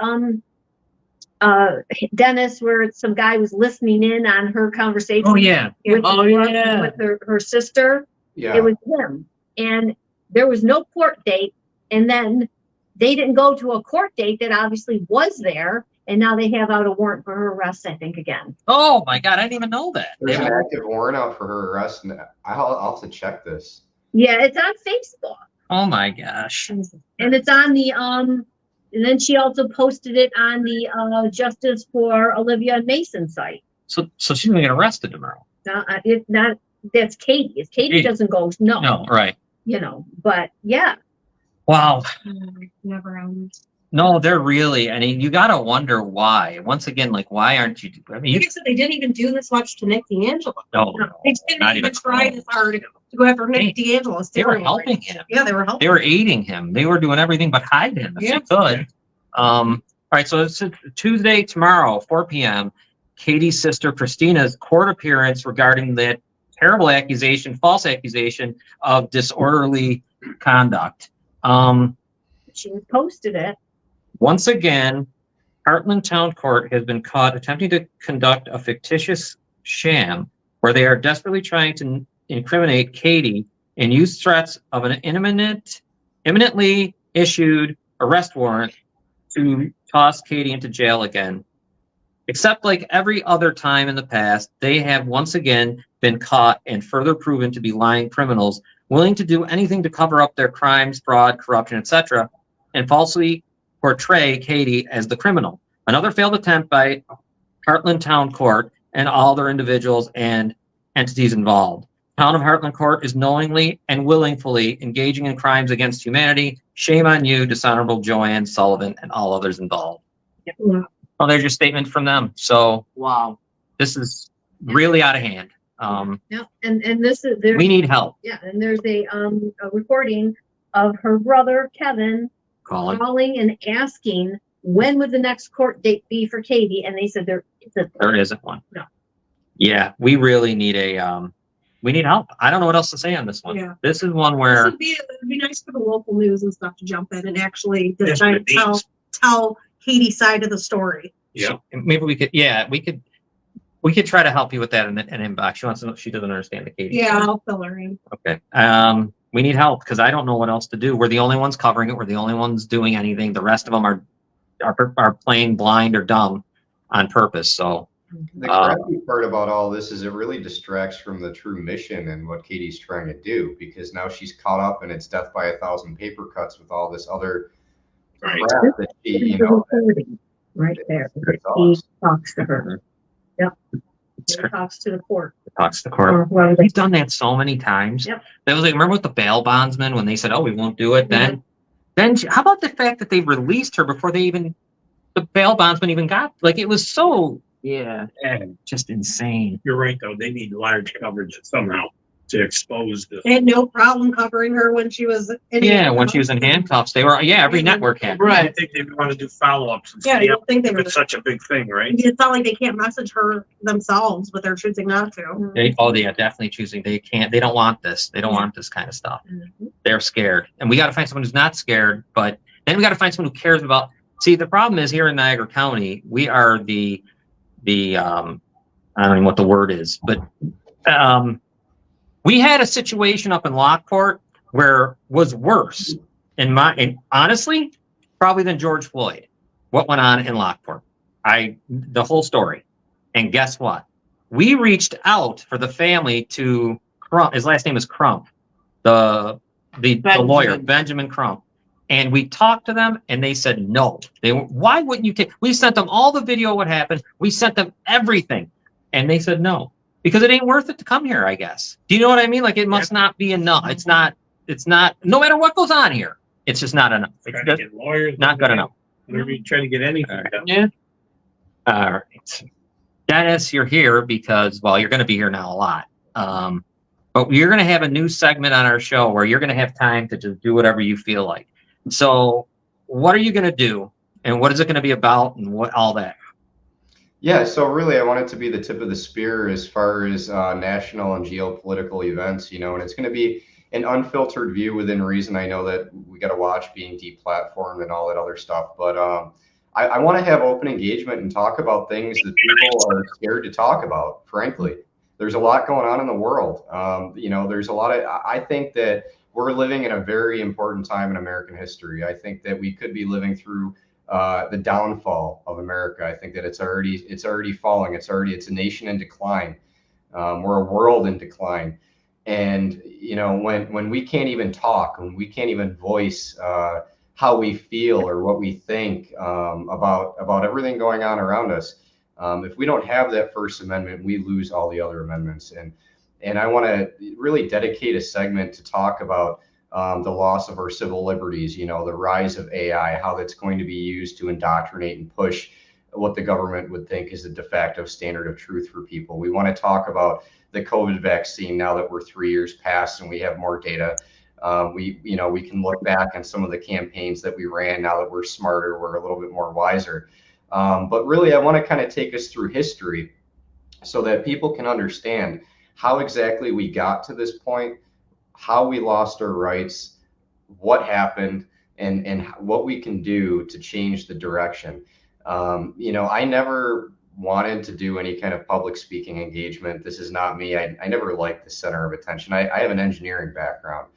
Dennis, where some guy was listening in on her conversation.
Oh yeah.
With,
Oh, yeah.
with her sister.
Yeah.
It was him. And there was no court date. And then they didn't go to a court date that obviously was there. And now they have out a warrant for her arrest, I think, again.
Oh my God, I didn't even know that.
There's an active warrant out for her arrest, and I'll have to check this.
Yeah, it's on Facebook.
Oh my gosh.
And it's on the and then she also posted it on the Justice for Olivia Mason site.
So she's gonna get arrested tomorrow.
It's not that's Katie. If Katie doesn't go, no.
No, right.
You know, but yeah.
Wow.
Never ends.
No, they're really. I mean, you gotta wonder why. Once again, like, why aren't you? I mean, you
Like I said, they didn't even do this much to Nick D'Angelo.
no,
They didn't
not
even
even
try
close.
this hard to go after Nick D'Angelo.
They were helping him.
Yeah, they were helping.
They were aiding him. They were doing everything but hide him if
Yeah.
they could. All right, so it's Tuesday tomorrow, 4 p.m. Katie's sister Christina's court appearance regarding that terrible accusation, false accusation of disorderly conduct.
She posted it.
Once again, Heartland Town Court has been caught attempting to conduct a fictitious sham where they are desperately trying to incriminate Katie and use threats of an imminently issued arrest warrant to toss Katie into jail again. Except like every other time in the past, they have once again been caught and further proven to be lying criminals, willing to do anything to cover up their crimes, fraud, corruption, etc., and falsely portray Katie as the criminal. Another failed attempt by Heartland Town Court and all their individuals and entities involved. Town of Heartland Court is knowingly and willingly engaging in crimes against humanity. Shame on you, dishonorable Joanne Sullivan, and all others involved.
Yeah.
Well, there's your statement from them. So
Wow.
this is really out of hand.
Yeah, and this is there.
We need help.
Yeah, and there's a recording of her brother Kevin
Colin.
calling and asking when would the next court date be for Katie, and they said there
Isn't one.
No.
Yeah, we really need we need help. I don't know what else to say on this one.
Yeah.
This is one
This
where
would be, it'd be nice for the local news and stuff to jump in and actually
Yes,
just try
it
to tell,
needs.
tell Katie's side of the story.
Yeah.
maybe we could try to help you with that in inbox. She wants to know, she doesn't understand the Katie.
Yeah, I'll fill her in.
Okay. We need help because I don't know what else to do. We're the only ones covering it. We're the only ones doing anything. The rest of them are playing blind or dumb on purpose. So
The crappy part about all this is it really distracts from the true mission and what Katie's trying to do, because now she's caught up in it's death by 1,000 paper cuts with all this other
Right.
crap that she, you
the
know,
recording right there.
that
He
does.
talks to her. Yep. He talks to the court.
talks to court.
Or whoever they-
We've done that so many times.
Yep.
That was like, remember with the bail bondsman when they said, "Oh, we won't do it." Then how about the fact that they released her before the bail bondsman even got? Like it was so just insane.
You're right, though. They need large coverage somehow to expose this.
They had no problem covering her when she was in
Yeah, when she was in handcuffs, they were every
Mhm.
network had.
I think they want to do follow-ups and
Yeah,
see
you don't think they were.
it's such a big thing, right?
It's not like they can't message her themselves, but they're choosing not to.
They are definitely choosing. They don't want this. They don't want this kind of stuff.
Mhm.
They're scared, and we got to find someone who's not scared. But then we got to find someone who cares about. See, the problem is here in Niagara County, we are the I don't know what the word is, but we had a situation up in Lockport where was worse, and honestly, probably than George Floyd. What went on in Lockport? The whole story, and guess what? We reached out for the family to Crump. His last name is Crump, the lawyer Benjamin Crump, and we talked to them, and they said no. Why wouldn't you take? We sent them all the video of what happened. We sent them everything, and they said no because it ain't worth it to come here. I guess. Do you know what I mean? Like it must not be enough. It's not. No matter what goes on here, it's just not enough. It's
Trying to
just
get lawyers.
not good enough.
Whenever you try to get anything done.
Yeah. All right. Dennis, you're here because, well, you're going to be here now a lot. But you're going to have a new segment on our show where you're going to have time to just do whatever you feel like. So what are you going to do, and what is it going to be about, and what all that?
Yeah, so really, I want it to be the tip of the spear as far as national and geopolitical events, and it's going to be an unfiltered view within reason. I know that we got to watch being deplatformed and all that other stuff, but I want to have open engagement and talk about things that people are scared to talk about, frankly. There's a lot going on in the world. There's a lot of, I think that we're living in a very important time in American history. I think that we could be living through the downfall of America. I think that it's already falling. It's a nation in decline. We're a world in decline. And, when we can't even talk, when we can't even voice how we feel or what we think about everything going on around us, if we don't have that First Amendment, we lose all the other amendments. And I want to really dedicate a segment to talk about the loss of our civil liberties, the rise of AI, how that's going to be used to indoctrinate and push what the government would think is the de facto standard of truth for people. We want to talk about the COVID vaccine now that we're 3 years past and we have more data. We can look back on some of the campaigns that we ran now that we're smarter, we're a little bit more wiser. But really, I want to kind of take us through history so that people can understand how exactly we got to this point, how we lost our rights, what happened, and what we can do to change the direction. I never wanted to do any kind of public speaking engagement. This is not me. I never liked the center of attention. I have an engineering background.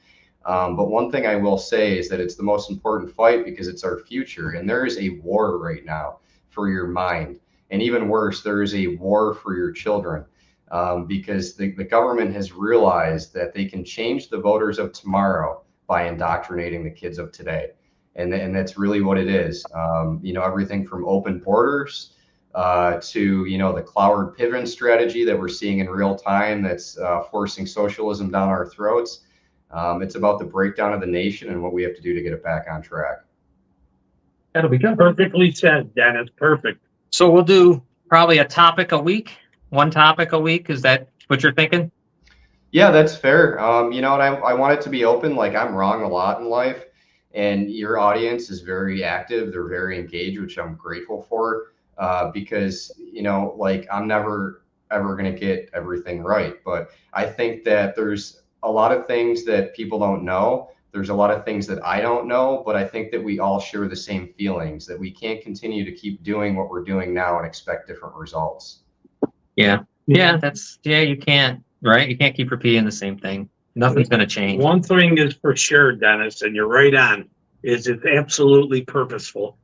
But one thing I will say is that it's the most important fight because it's our future. And there is a war right now for your mind. And even worse, there is a war for your children. Because the government has realized that they can change the voters of tomorrow by indoctrinating the kids of today. And that's really what it is. Everything from open borders to, the Cloward Piven strategy that we're seeing in real time that's forcing socialism down our throats. It's about the breakdown of the nation and what we have to do to get it back on track.
That'll be good.
Perfectly said, Dennis. Perfect.
So we'll do probably a topic a week. One topic a week. Is that what you're thinking?
Yeah, that's fair. And I want it to be open. Like, I'm wrong a lot in life, and your audience is very active. They're very engaged, which I'm grateful for, because, I'm never ever going to get everything right. But I think that there's a lot of things that people don't know. There's a lot of things that I don't know, but I think that we all share the same feelings, that we can't continue to keep doing what we're doing now and expect different results.
Yeah, you can't, right? You can't keep repeating the same thing. Nothing's going to change.
One thing is for sure, Dennis, and you're right on, is it's absolutely purposeful.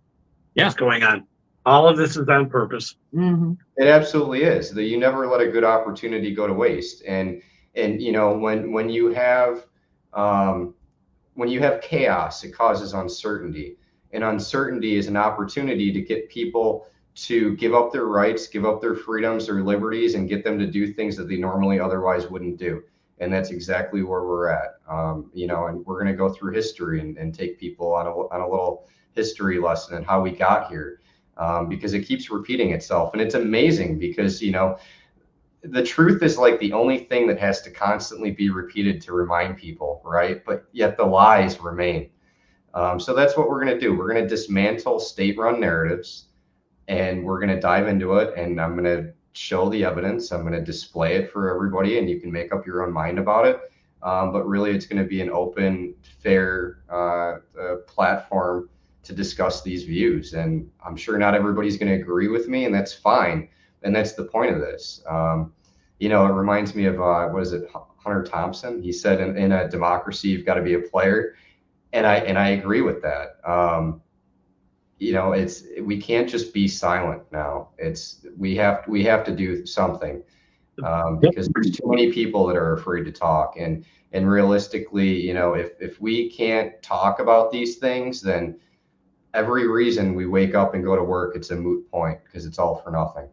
Yeah.
What's going on. All of this is on purpose.
Mm-hmm.
It absolutely is. That you never let a good opportunity go to waste. And when you have chaos, it causes uncertainty. And uncertainty is an opportunity to get people to give up their rights, give up their freedoms, their liberties, and get them to do things that they normally otherwise wouldn't do. And that's exactly where we're at. And we're going to go through history and take people on a little history lesson and how we got here, because it keeps repeating itself. And it's amazing because, the truth is like the only thing that has to constantly be repeated to remind people, right? But yet the lies remain. So that's what we're going to do. We're going to dismantle state-run narratives, and we're going to dive into it, and I'm going to show the evidence. I'm going to display it for everybody, and you can make up your own mind about it. But really, it's going to be an open, fair platform to discuss these views. And I'm sure not everybody's going to agree with me, and that's fine. And that's the point of this. It reminds me of, Hunter Thompson? He said, in a democracy, you've got to be a player. And I agree with that. We can't just be silent now. We have to do something, because there's too many people that are afraid to talk. And realistically, if we can't talk about these things, then every reason we wake up and go to work, it's a moot point because it's all for nothing.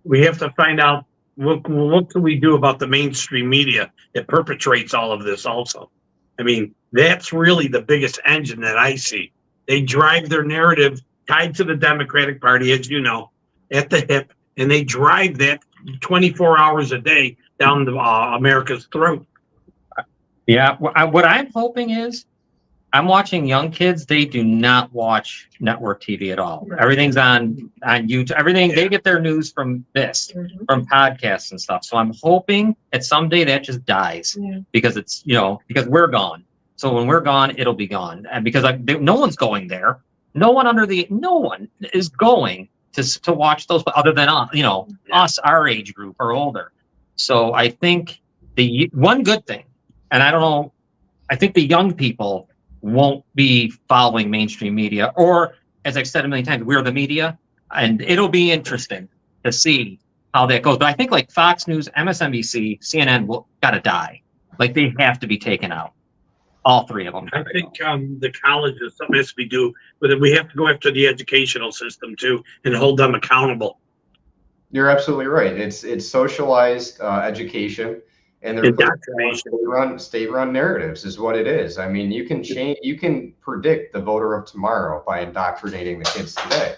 We have to find out what can we do about the mainstream media that perpetrates all of this also. I mean, that's really the biggest engine that I see. They drive their narrative tied to the Democratic Party, as you know, at the hip, and they drive that 24 hours a day. down the, America's throat.
Yeah, what I'm hoping is, I'm watching young kids. They do not watch network TV at all. Everything's on YouTube. Everything they get their news from this, from podcasts and stuff. So I'm hoping that someday that just dies because it's because we're gone. So when we're gone, it'll be gone, and because no one's going there. No one is going to watch those other than us, our age group or older. So I think the one good thing, and I don't know, I think the young people won't be following mainstream media, or as I've said a million times, we're the media, and it'll be interesting to see how that goes. But I think like Fox News, MSNBC, CNN will gotta die. Like they have to be taken out. All three of them.
I think the colleges, something has to be due, but we have to go after the educational system too and hold them accountable.
You're absolutely right. It's socialized education. And they're state-run narratives is what it is. I mean, you can predict the voter of tomorrow by indoctrinating the kids today.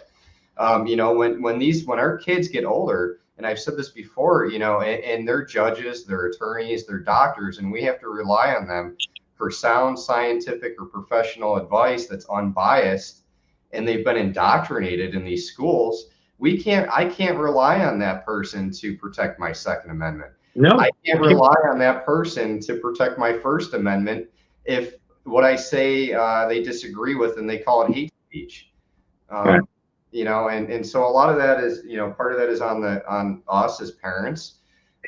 When our kids get older, and I've said this before, and they're judges, they're attorneys, they're doctors, and we have to rely on them for sound scientific or professional advice that's unbiased, and they've been indoctrinated in these schools. I can't rely on that person to protect my Second Amendment.
No,
I can't rely on that person to protect my First Amendment if what I say they disagree with and they call it hate speech. And so a lot of that is, part of that is on us as parents.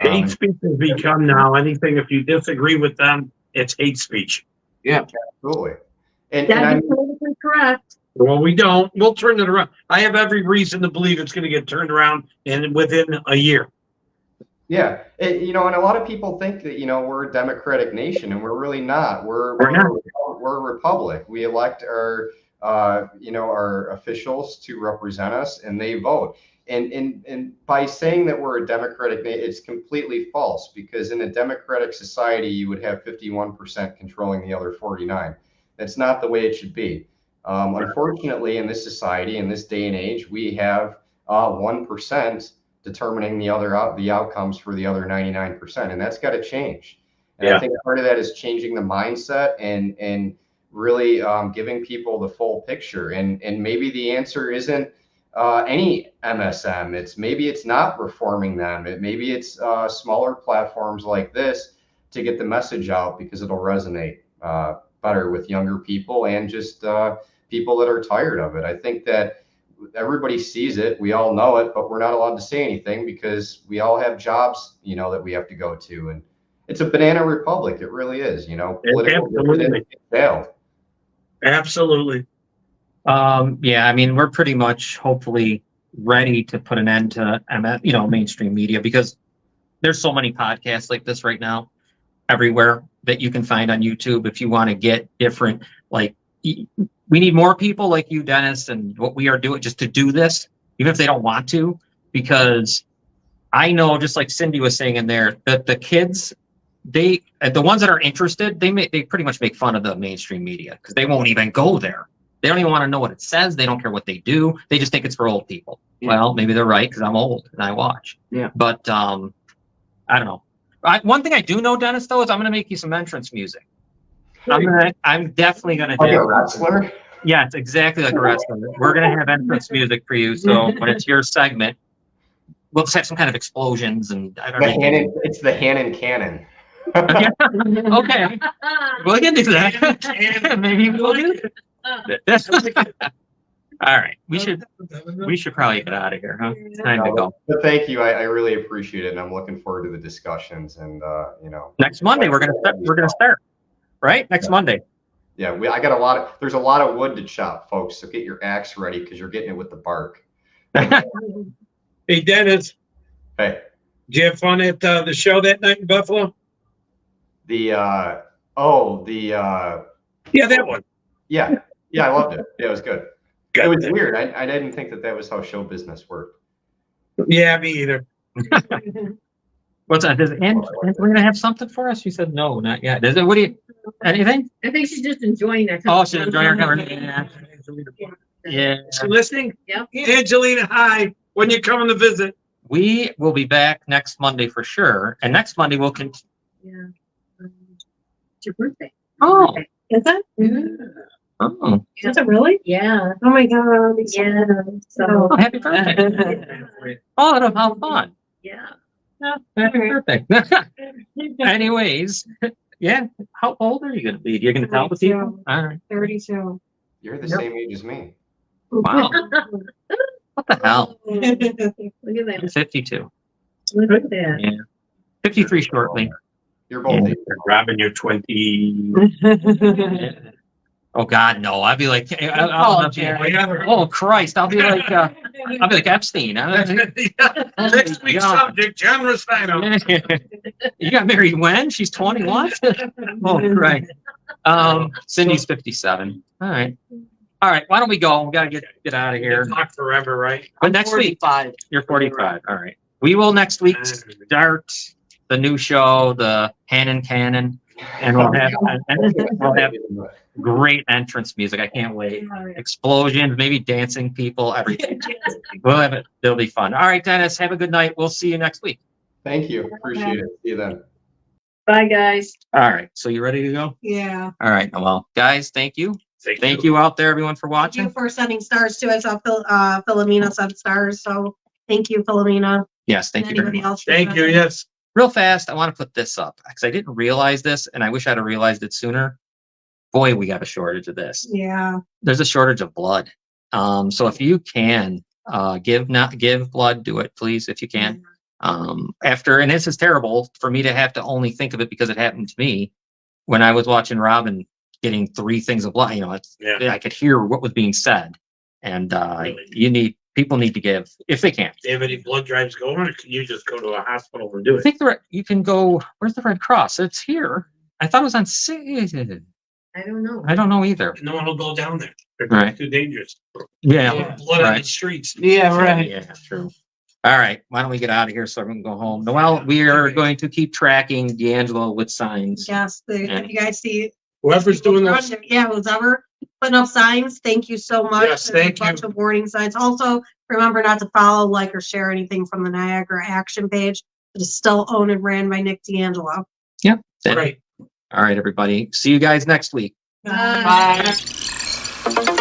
Hate speech has become now anything if you disagree with them, it's hate speech.
Yeah,
absolutely. And
That is politically correct.
Well, we don't. We'll turn it around. I have every reason to believe it's going to get turned around within a year.
Yeah, and a lot of people think that we're a democratic nation, and we're really not. We're a republic. We elect our officials to represent us, and they vote. And by saying that we're a democratic nation, it's completely false, because in a democratic society, you would have 51% controlling the other 49. That's not the way it should be. Unfortunately, in this society, in this day and age, we have 1% determining the outcomes for the other 99%, and that's got to change. And I think part of that is changing the mindset and really giving people the full picture. And maybe the answer isn't any MSM. Maybe it's not reforming them. Maybe it's smaller platforms like this to get the message out, because it'll resonate better with younger people and just people that are tired of it. I think that everybody sees it. We all know it, but we're not allowed to say anything because we all have jobs, that we have to go to. And it's a banana republic. It really is, Political
Absolutely.
Yeah, I mean, we're pretty much hopefully ready to put an end to mainstream media, because there's so many podcasts like this right now everywhere that you can find on YouTube. If you want to get different, we need more people like you, Dennis, and what we are doing just to do this, even if they don't want to, because I know, just like Cindy was saying in there, that the kids, the ones that are interested, they pretty much make fun of the mainstream media because they won't even go there. They don't even want to know what it says. They don't care what they do. They just think it's for old people. Yeah. Well, maybe they're right, because I'm old and I watch.
Yeah.
But I don't know. One thing I do know, Dennis, though, is I'm going to make you some entrance music. I'm definitely going to do
a wrestler.
Yeah, it's exactly like a wrestler. We're going to have entrance music for you. So when it's your segment, we'll just have some kind of explosions and
it's the Hannon cannon.
Okay. We can do that. Maybe we'll do that. All right. We should probably get out of here, huh? It's time to go.
But thank you. I really appreciate it, and I'm looking forward to the discussions. And
next Monday we're gonna start. Right? Next Monday.
Yeah, there's a lot of wood to chop, folks. So get your axe ready, because you're getting it with the bark.
Hey, Dennis.
Hey.
Did you have fun at the show that night in Buffalo?
Yeah,
that one.
Yeah, I loved it. Yeah, it was good. It was weird. I didn't think that was how show business worked.
Yeah, me either.
What's that? Does Angelina have something for us? She said no, not yet. Does it? Anything?
I think she's just enjoying it.
Oh, she's enjoying her conversation. Yeah.
She listening?
Yeah.
Angelina, hi. When you coming to visit?
We will be back next Monday for sure. And next Monday we'll continue.
Yeah. It's your birthday.
Oh,
Is it?
oh,
Is it really?
Yeah.
Oh my God.
Yeah. So,
oh, happy birthday. Oh, how fun.
yeah.
Happy birthday. Anyways, yeah. How old are you going to be? You're going to tell the people? All right.
32.
You're the
Yep.
same age as me.
Wow. What the hell?
Look at that.
I'm 52.
Look at that.
Yeah. 53 shortly.
You're both.
Yeah.
Robin, you're 20.
Oh God, no! I'd be like,
Oh, Jerry.
oh Christ! I'll be like Epstein.
Next week's
God.
subject, John Rustino.
You got married when? She's 21. Oh Christ. Cindy's 57. All right. Why don't we go? We gotta get out of here.
Talk forever, right?
But next week,
45.
you're 45. All right. We will next week start the new show, the Hannon Cannon, and we'll have great entrance music. I can't wait. Explosions, maybe dancing people, everything. We'll have it. It'll be fun. All right, Dennis, have a good night. We'll see you next week.
Thank you. Appreciate it. See you then.
Bye, guys.
All right. So you ready to go?
Yeah.
All right. Well, guys, thank you. Thank you out there, everyone, for
Thank you
watching.
for sending stars too. I saw Philomena sent stars. So thank you, Philomena.
Yes, thank
And
you very
anybody
much.
else.
Thank you, yes.
Real fast, I want to put this up because I didn't realize this, and I wish I'd have realized it sooner. Boy, we got a shortage of this.
Yeah.
There's a shortage of blood. So if you can give blood, do it, please, if you can. And this is terrible for me to have to only think of it because it happened to me when I was watching Robin getting 3 things of blood. I could hear what was being said, and people need to give if they can.
Do you have any blood drives going, or can you just go to a hospital and do
I
it?
think you can go. Where's the Red Cross? It's here. I thought it was on.
I don't know.
I don't know either.
No one will go down there. They're
Right.
too dangerous.
Yeah.
Blood on
Right.
the streets.
Yeah, right.
Yeah, true. All right. Why don't we get out of here so everyone can go home? Noelle, we are going to keep tracking D'Angelo with signs.
Yes. If you guys see.
Whoever's doing those.
Yeah, who's ever putting up signs, thank you so much.
Yes,
There's
thank
a bunch
you.
of warning signs. Also, remember not to follow, like, or share anything from the Niagara Action page. It is still owned and ran by Nick D'Angelo.
Yep.
Right.
All right, everybody. See you guys next week.
Bye.
Bye.